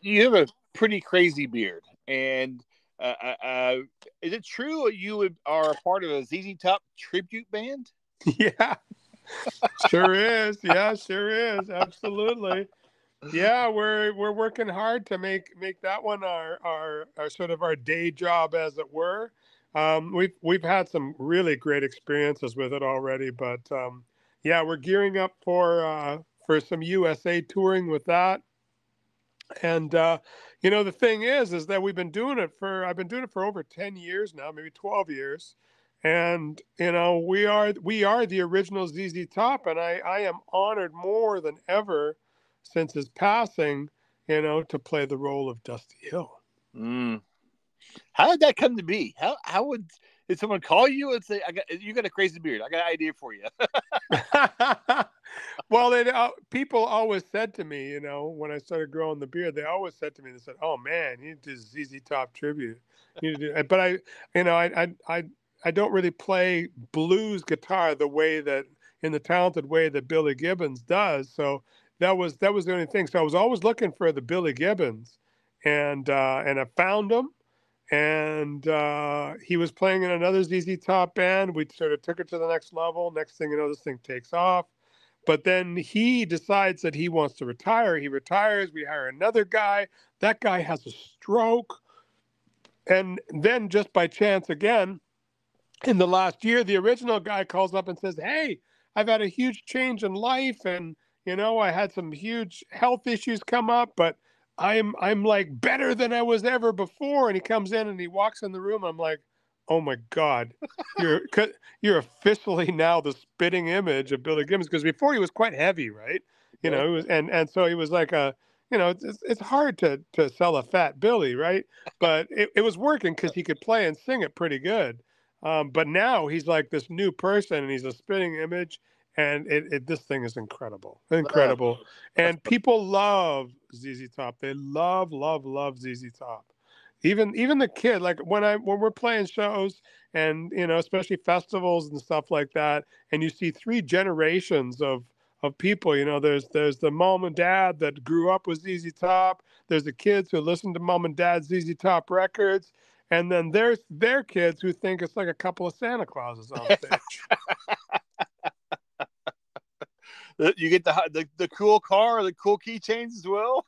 You have a pretty crazy beard, and is it true are a part of a ZZ Top tribute band? Yeah, sure is. Yeah, sure is. Absolutely. Yeah, we're working hard to make that one our sort of our day job, as it were. We've had some really great experiences with it already, but yeah, we're gearing up for some USA touring with that. And the thing is that I've been doing it for over 10 years now, maybe 12 years. And we are the original ZZ Top, and I am honored more than ever since his passing, to play the role of Dusty Hill. Mm. How did that come to be? Did someone call you and say, you got a crazy beard. I got an idea for you." Well, people always said to me, when I started growing the beard, they always said to me, they said, "Oh man, you need to do ZZ Top tribute." You need to do, but I don't really play blues guitar in the talented way that Billy Gibbons does. So that was the only thing. So I was always looking for the Billy Gibbons, and I found him. And he was playing in another ZZ Top band. We sort of took it to the next level. Next thing you know, this thing takes off. But then he decides that he wants to retire. He retires. We hire another guy. That guy has a stroke. And then, just by chance again, in the last year, the original guy calls up and says, "Hey, I've had a huge change in life, and I had some huge health issues come up, but I'm like better than I was ever before." And he comes in and he walks in the room. I'm like, "Oh my God, you're you're officially now the spitting image of Billy Gibbons." Because before he was quite heavy, right? It was, and so he was like it's hard to sell a fat Billy, right? But it was working because he could play and sing it pretty good. But now he's like this new person, and he's a spitting image, and this thing is incredible, incredible. And people love ZZ Top. They love, love, love ZZ Top. Even the kid, like when we're playing shows, and especially festivals and stuff like that, and you see three generations of people. There's the mom and dad that grew up with ZZ Top. There's the kids who listen to mom and dad's ZZ Top records. And then there's their kids who think it's like a couple of Santa Clauses on stage. You get the cool car, the cool keychains as well.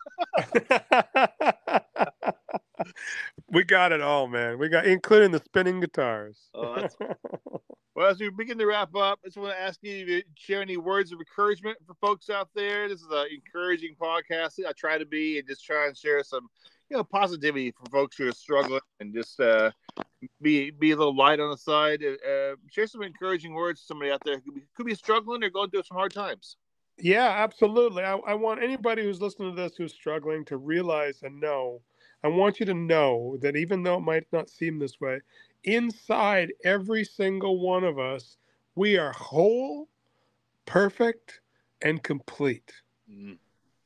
We got it all, man. We got, including the spinning guitars. Oh, well, as we begin to wrap up, I just want to ask you to share any words of encouragement for folks out there. This is an encouraging podcast. I try to be, and just try and share some positivity for folks who are struggling, and just be a little light on the side. Share some encouraging words to somebody out there who could be struggling or going through some hard times. Yeah, absolutely. I want anybody who's listening to this who's struggling to realize and know. I want you to know that even though it might not seem this way, inside every single one of us, we are whole, perfect, and complete. Mm.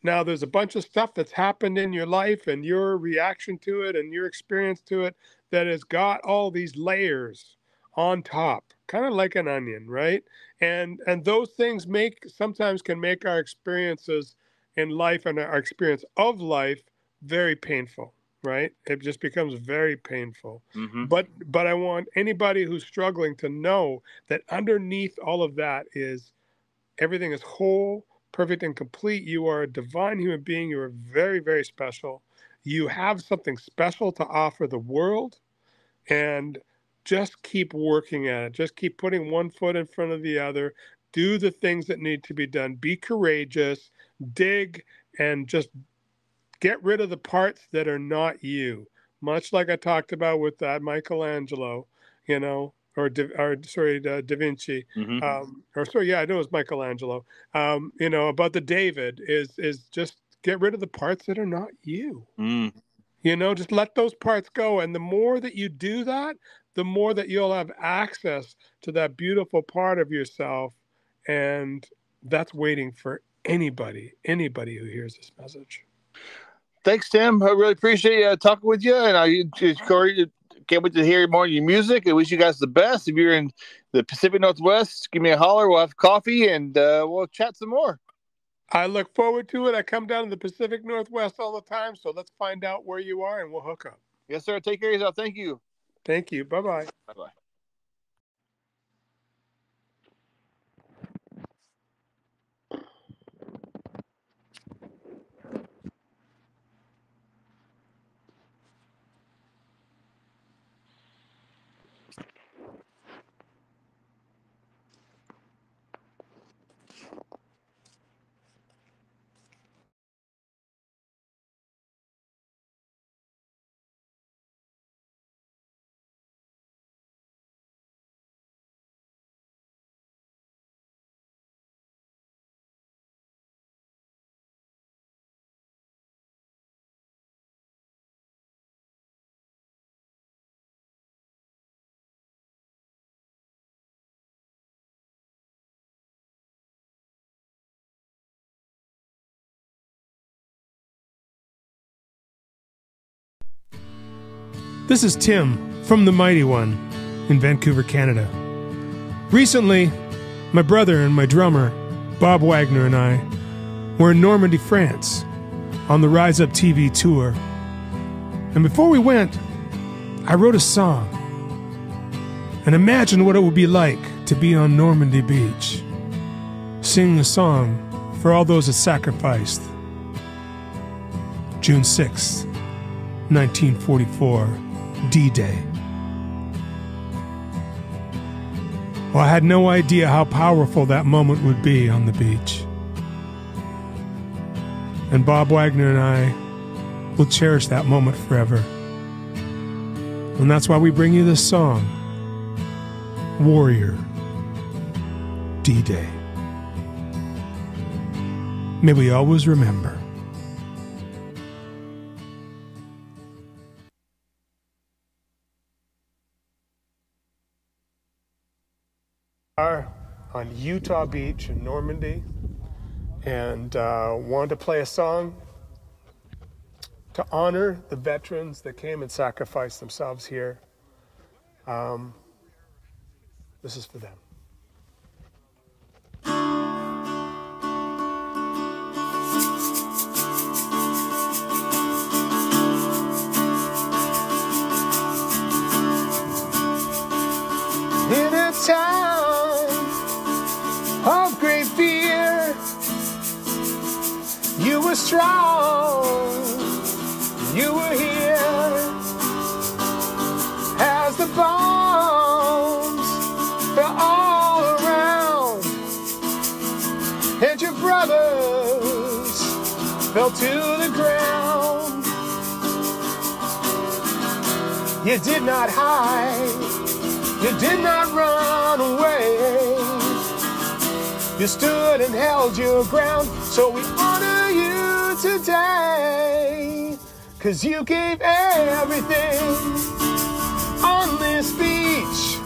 Now, there's a bunch of stuff that's happened in your life and your reaction to it and your experience to it that has got all these layers on top, kind of like an onion, right? And those things sometimes can make our experiences in life and our experience of life very painful, right? It just becomes very painful. Mm-hmm. But I want anybody who's struggling to know that underneath all of that is everything is whole, perfect, and complete. You are a divine human being. You are very, very special. You have something special to offer the world, and just keep working at it. Just keep putting one foot in front of the other. Do the things that need to be done. Be courageous, dig, and just get rid of the parts that are not you. Much like I talked about with that Michelangelo, or Da Vinci, Mm-hmm. I know it was Michelangelo. About the David is just get rid of the parts that are not you. Mm. Just let those parts go. And the more that you do that, the more that you'll have access to that beautiful part of yourself. And that's waiting for anybody who hears this message. Thanks, Tim. I really appreciate talking with you. And Corey, can't wait to hear more of your music. I wish you guys the best. If you're in the Pacific Northwest, give me a holler. We'll have coffee and we'll chat some more. I look forward to it. I come down to the Pacific Northwest all the time, so let's find out where you are and we'll hook up. Yes, sir. Take care of yourself. Thank you. Thank you. Bye-bye. Bye-bye. This is Tim from The Mighty One in Vancouver, Canada. Recently, my brother and my drummer, Bob Wagner, and I were in Normandy, France, on the Rise Up TV tour. And before we went, I wrote a song and imagined what it would be like to be on Normandy Beach, singing a song for all those that sacrificed. June 6th, 1944. D-Day. Well, I had no idea how powerful that moment would be on the beach. And Bob Wagner and I will cherish that moment forever. And that's why we bring you this song, Warrior, D-Day. May we always remember. On Utah Beach in Normandy, and wanted to play a song to honor the veterans that came and sacrificed themselves here. This is for them. In a time of great fear, you were strong, you were here, as the bombs fell all around, and your brothers fell to the ground. You did not hide, you did not run away. You stood and held your ground, so we honor you today. 'cause you gave everything on this beach.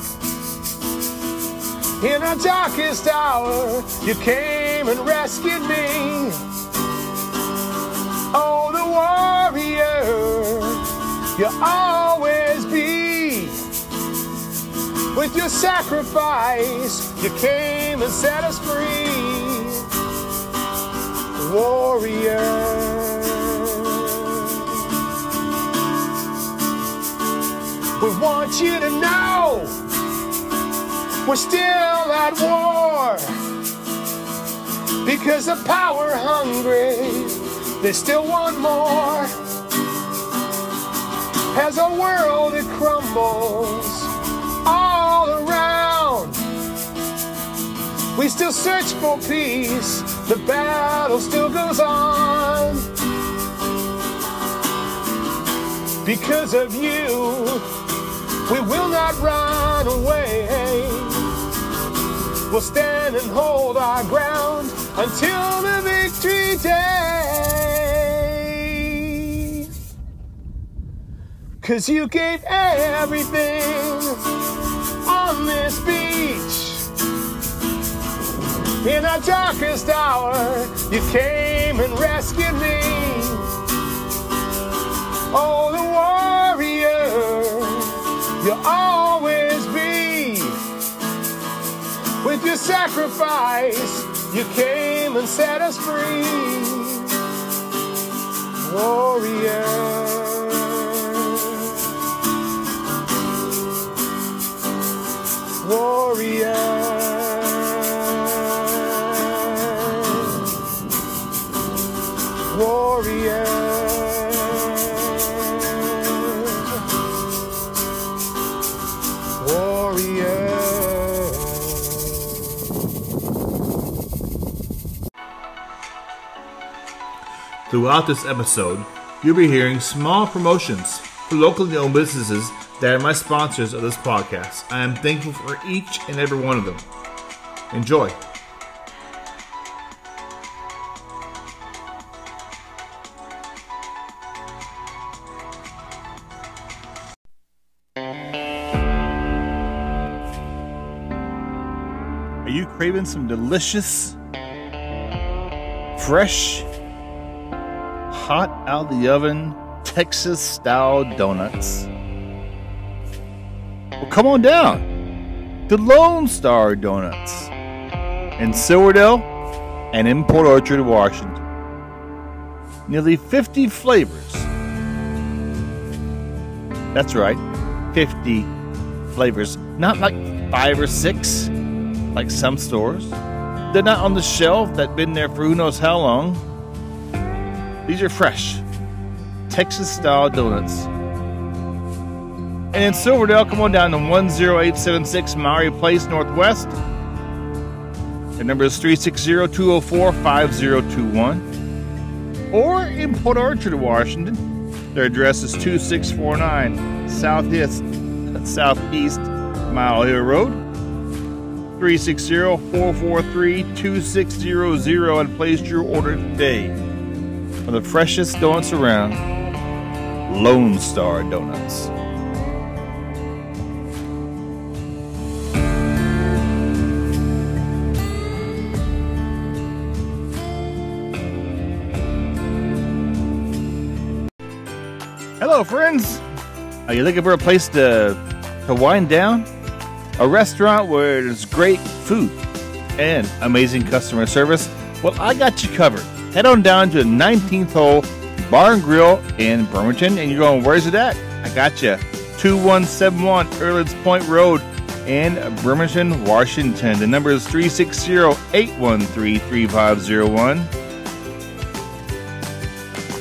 In our darkest hour, you came and rescued me. Oh, the warrior you'll always be. With your sacrifice, you came and set us free. Warrior. We want you to know we're still at war, because the power hungry, they still want more. As our world it crumbles all around, we still search for peace, the battle still goes on. Because of you, we will not run away. We'll stand and hold our ground until the victory day. 'Cause you gave everything on this beach. In our darkest hour, you came and rescued me. Oh, the warrior you'll always be. With your sacrifice, you came and set us free. Warrior. Warrior. Warrior. Throughout this episode, you'll be hearing small promotions for locally owned businesses that are my sponsors of this podcast. I am thankful for each and every one of them. Enjoy. Are you craving some delicious, fresh, hot out of the oven Texas style donuts? Well, come on down to Lone Star Donuts in Silverdale and in Port Orchard, Washington. Nearly 50 flavors. That's right, 50 flavors. Not like 5 or 6 like some stores. They're not on the shelf that been there for who knows how long. These are fresh, Texas-style donuts. And in Silverdale, come on down to 10876 Maury Place Northwest. The number is 360-204-5021. Or in Port Orchard, Washington, their address is 2649 Southeast Mile Hill Road, 360-443-2600, and place your order today for the freshest donuts around, Lone Star Donuts. Hello, friends. Are you looking for a place to wind down? A restaurant where there's great food and amazing customer service? Well, I got you covered. Head on down to the 19th Hole Bar and Grill in Bremerton, and you're going, where's it at? I got you. 2171 Erlands Point Road in Bremerton, Washington. The number is 360-813-3501.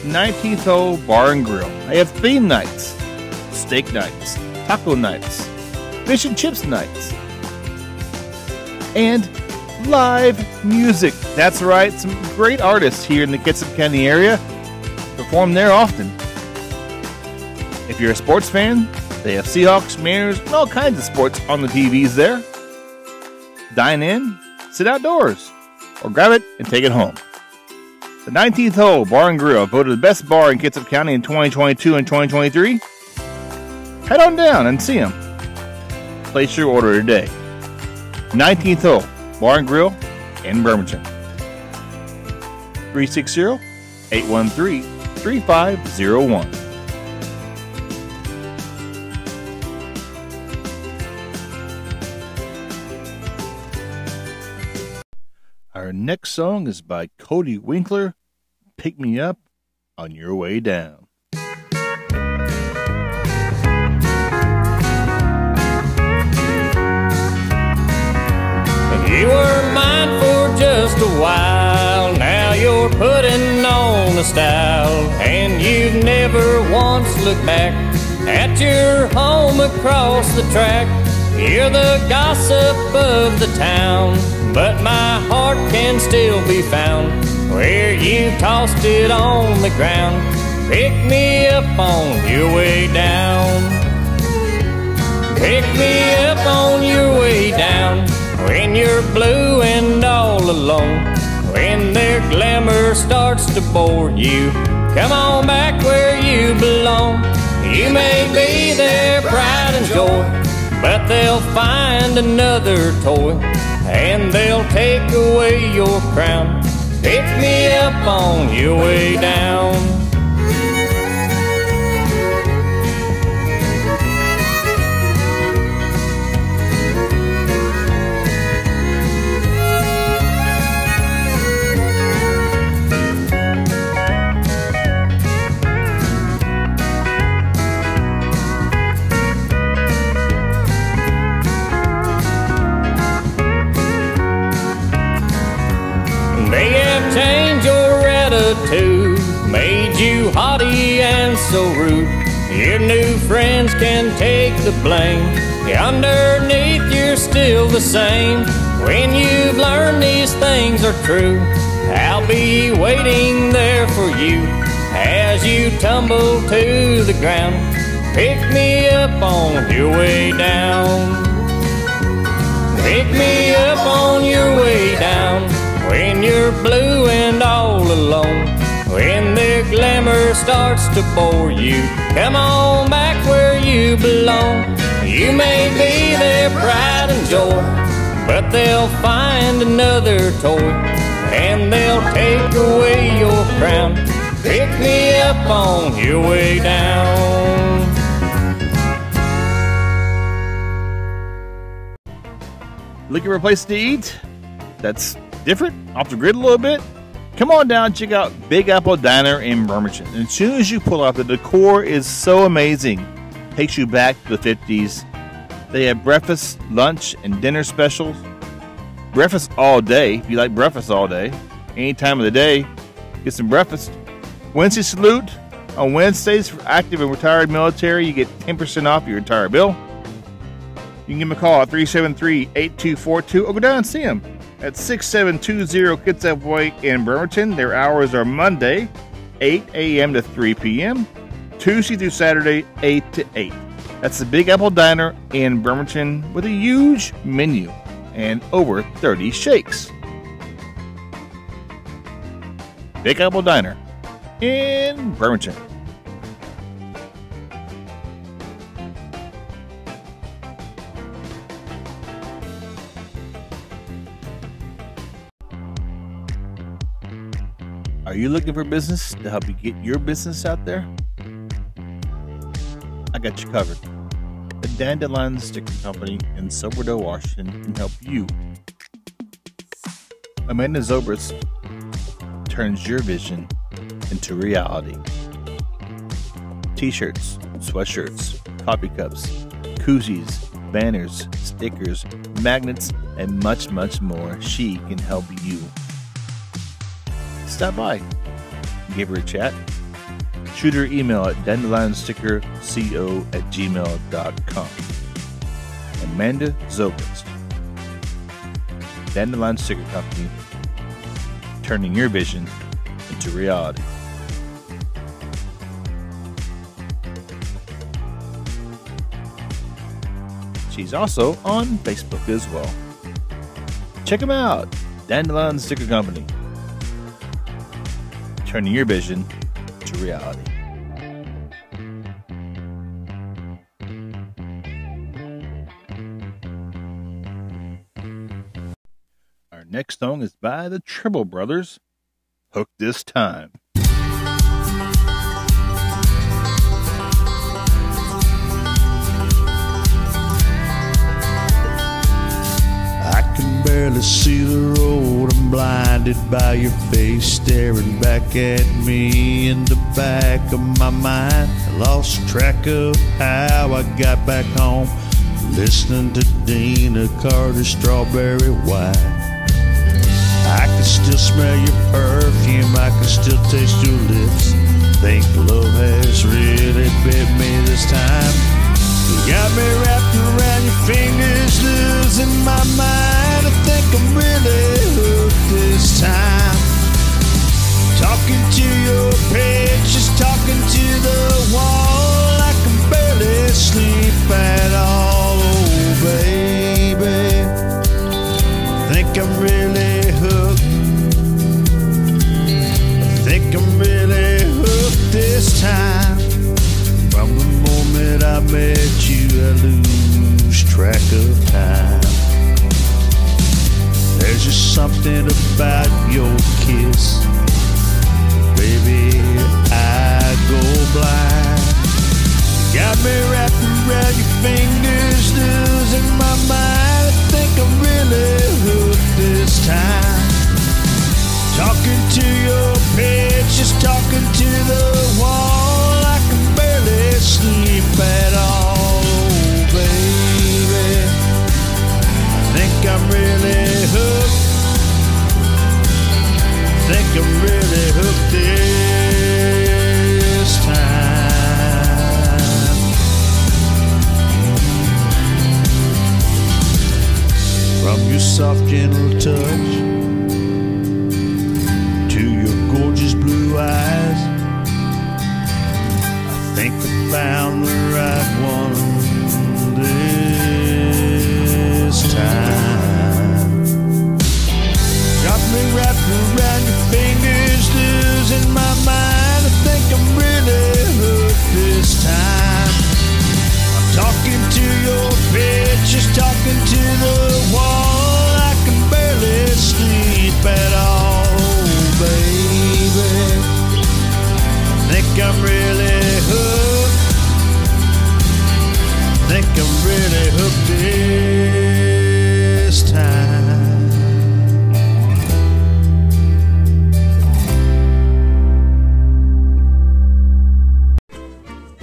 19th Hole Bar and Grill. I have theme nights, steak nights, taco nights, fish and chips nights, and live music. That's right, some great artists here in the Kitsap County area perform there often. If you're a sports fan, they have Seahawks, Mariners, and all kinds of sports on the TVs there. Dine in, sit outdoors, or grab it and take it home. The 19th hole, Bar and Grill, voted the best bar in Kitsap County in 2022 and 2023. Head on down and see them. Place your order today. 19th hole, Bar and Grill in Bremerton. 360-813-3501. Our next song is by Cody Winkler, Pick Me Up on Your Way Down. You were mine for just a while, now you're putting on a style, and you've never once looked back at your home across the track. You're the gossip of the town, but my heart can still be found where you tossed it on the ground. Pick me up on your way down. Pick me up on your way down when you're blue and all alone, when their glamour starts to bore you. Come on back where you belong. You may be their pride and joy, but they'll find another toy, and they'll take away your crown. Pick me up on your way down. They have changed your attitude, made you haughty and so rude. Your new friends can take the blame. Underneath you're still the same. When you've learned these things are true, I'll be waiting there for you as you tumble to the ground. Pick me up on your way down. Pick me up on your way down when you're blue and all alone, when their glamour starts to bore you. Come on back where you belong. You may be their pride and joy, but they'll find another toy, and they'll take away your crown. Pick me up on your way down. Looking for a place to eat that's different, off the grid a little bit? Come on down and check out Big Apple Diner in Bremerton. And as soon as you pull up, the decor is so amazing. Takes you back to the 50s. They have breakfast, lunch, and dinner specials. Breakfast all day, if you like breakfast all day. Any time of the day, get some breakfast. Wednesday Salute. On Wednesdays for active and retired military, you get 10% off your entire bill. You can give them a call at 373-8242 or go down and see them at 6720 Kitsap Way in Bremerton. Their hours are Monday, 8 a.m. to 3 p.m., Tuesday through Saturday, 8 to 8. That's the Big Apple Diner in Bremerton with a huge menu and over 30 shakes. Big Apple Diner in Bremerton. Are you looking for business to help you get your business out there? I got you covered. The Dandelion Sticker Company in Silverdale, Washington can help you. Amanda Zobrist turns your vision into reality. T-shirts, sweatshirts, coffee cups, koozies, banners, stickers, magnets, and much, much more. She can help you. Stop by, give her a chat, shoot her email at dandelionStickerCo@gmail.com. Amanda Zobrist, Dandelion Sticker Company, turning your vision into reality. She's also on Facebook as well. Check them out, Dandelion Sticker Company. turning your vision to reality. Our next song is by the Tribble Brothers, Hook This Time. I can barely see the road. I'm blinded by your face staring back at me in the back of my mind. I lost track of how I got back home, listening to Dina Carter's Strawberry Wine. I can still smell your perfume, I can still taste your lips. Think love has really bit me this time. You got me wrapped around your fingers, losing my mind. I think I'm really hooked this time. Talking to your pictures, talking to the wall. I can barely sleep at all, oh baby. I think I'm really hooked. I think I'm really hooked this time. From the moment I met you, I lose track of time. There's just something about your kiss, baby, I go blind. You got me wrapped around your fingers, losing my mind. I think I'm really hooked this time. Talking to your pictures, talking to the wall. I can barely sleep at all, oh baby. I think I'm really hooked. I think I'm really hooked this time. From your soft, gentle touch to your gorgeous blue eyes, I think I found the right one this time. Got me wrapped around your fingers, losing my mind. I think I'm really hooked this time. I'm talking to your pictures, talking to the wall. I can barely sleep at all, baby. I think I'm really hooked. I think I'm really hooked this time.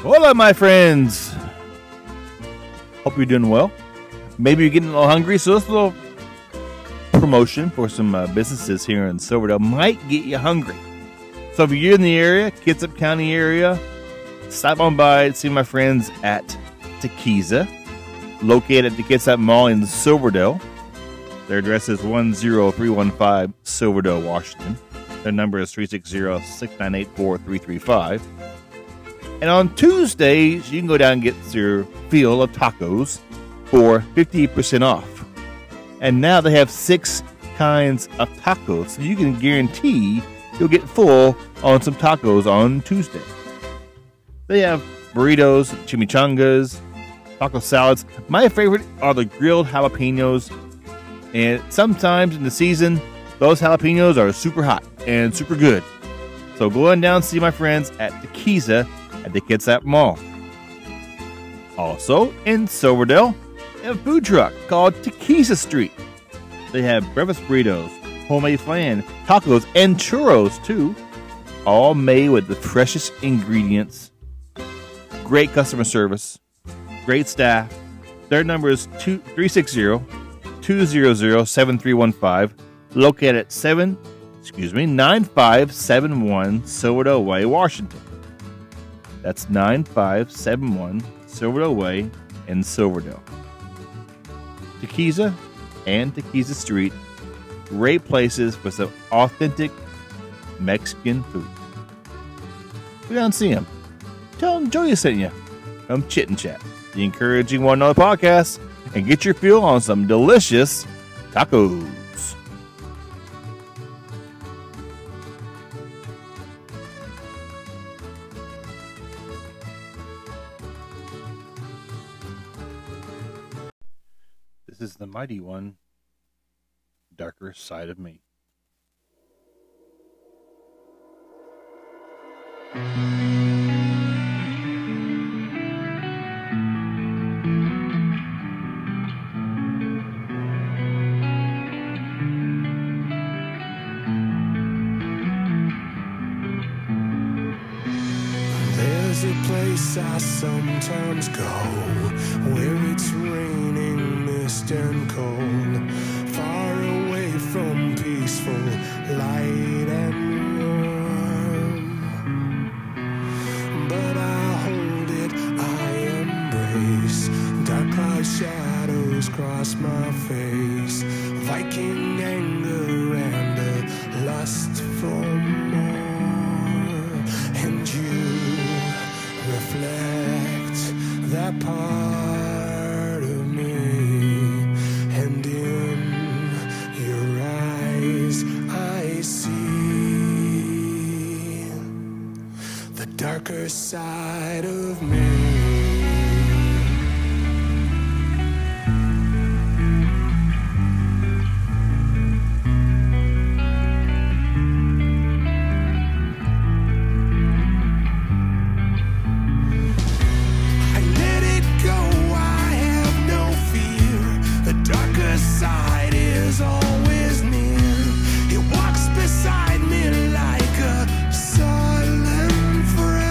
Hola, my friends. Hope you're doing well. Maybe you're getting a little hungry, so this little promotion for some businesses here in Silverdale might get you hungry. So if you're in the area, Kitsap County area, stop on by and see my friends at Taquiza, located at the Kitsap Mall in Silverdale. Their address is 10315 Silverdale, Washington. Their number is 360-698-4335. And on Tuesdays, you can go down and get your fill of tacos for 50% off. And now they have 6 kinds of tacos, so you can guarantee you'll get full on some tacos on Tuesday. They have burritos, chimichangas, taco salads. My favorite are the grilled jalapenos. And sometimes in the season, those jalapenos are super hot and super good. So go on down and see my friends at Taquiza at the Kitsap Mall. Also in Silverdale, they have a food truck called Taquiza Street. They have breakfast burritos, homemade flan, tacos, and churros too. All made with the freshest ingredients. Great customer service. Great staff. Their number is 360-200-7315. Located at 9571 Silverdale Way, Washington. That's 9571 Silverdale Way in Silverdale. Taquiza and Taquiza Street, great places for some authentic Mexican food. Go down and see them. Tell them Joey sent you. Come Chit Chat, the encouraging one another podcast, and get your feel on some delicious tacos. This is the Mighty One, Darker Side of Me. There's a place I sometimes go where it's raining, mist and cold, far away from peaceful light and warm. But I hold it, I embrace. Dark cloud shadows cross my face, Viking anger and a lust for more. And you reflect that part of me, and in your eyes I see the darker side of me. Side is always near. It walks beside me like a silent friend.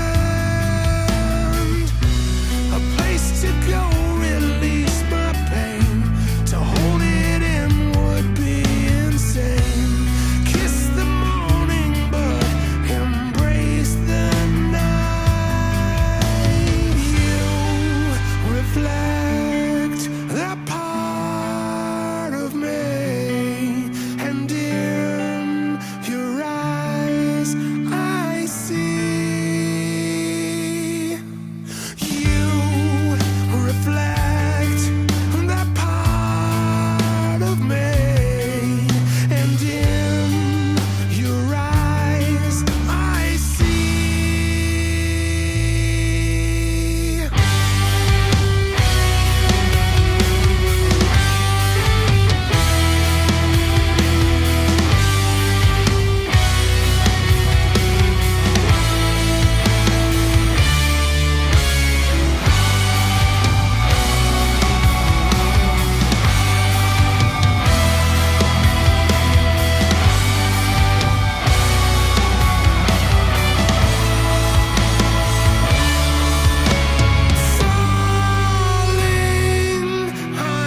A place to go, release my pain. To hold it in would be insane. Kiss the morning, but embrace the night. You reflect that part of me, and in your eyes I see. You reflect that part of me, and in your eyes I see.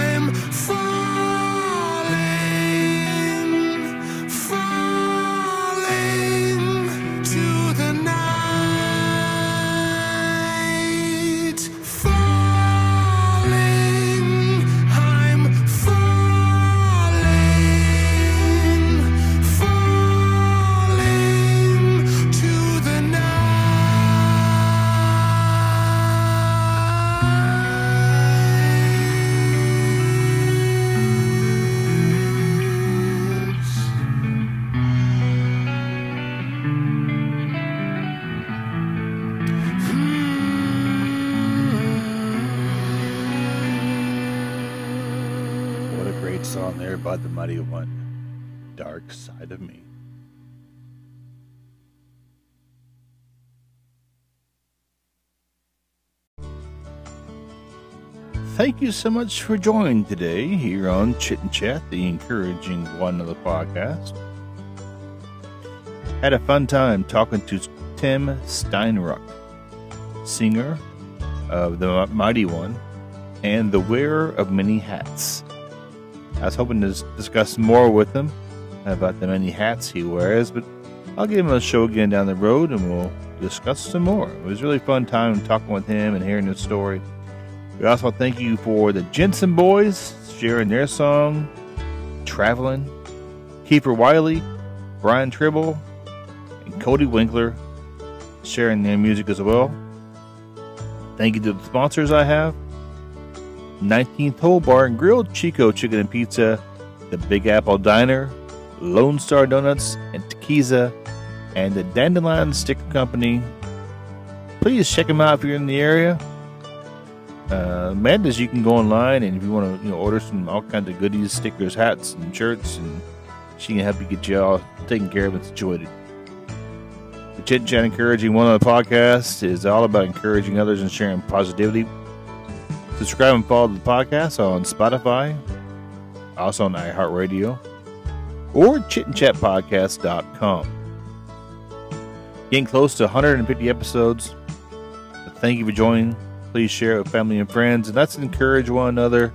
I'm falling to the night. I'm falling to the What a great song there by the Mighty One, Dark Side of Me. Thank you so much for joining today here on Chit Chat, the encouraging one of the podcast. Had a fun time talking to Tim Steinruck, singer of the Mighty One and the wearer of many hats. I was hoping to discuss more with him about the many hats he wears, but I'll give him a show again down the road and we'll discuss some more. It was a really fun time talking with him and hearing his story. We also thank you for the Jensen Boys sharing their song, Traveling, Kiefer Wiley, Brian Tribble, and Cody Winkler sharing their music as well. Thank you to the sponsors I have: 19th Hole Bar and Grill, Chico Chicken and Pizza, the Big Apple Diner, Lone Star Donuts, and Taquiza, and the Dandelion Sticker Company. Please check them out if you're in the area. Madness, you can go online, and if you want to order some all kinds of goodies, stickers, hats, and shirts, and she can help you get you all taken care of and situated. The Chit Chat Encouraging One Another podcast is all about encouraging others and sharing positivity. Subscribe and follow the podcast on Spotify, also on iHeartRadio, or chitandchatpodcast.com. Getting close to 150 episodes. But thank you for joining. Please share it with family and friends, and let's encourage one another.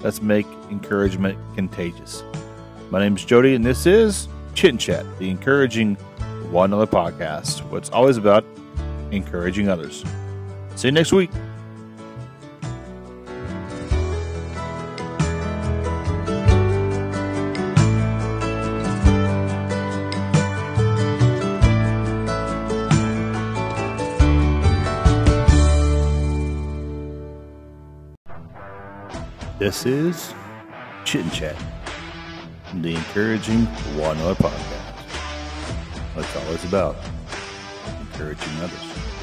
Let's make encouragement contagious. My name is Jody, and this is Chit Chat, the Encouraging One Another podcast. What's always about encouraging others. See you next week. This is Chit Chat, the Encouraging One Another podcast. That's all it's about, encouraging others.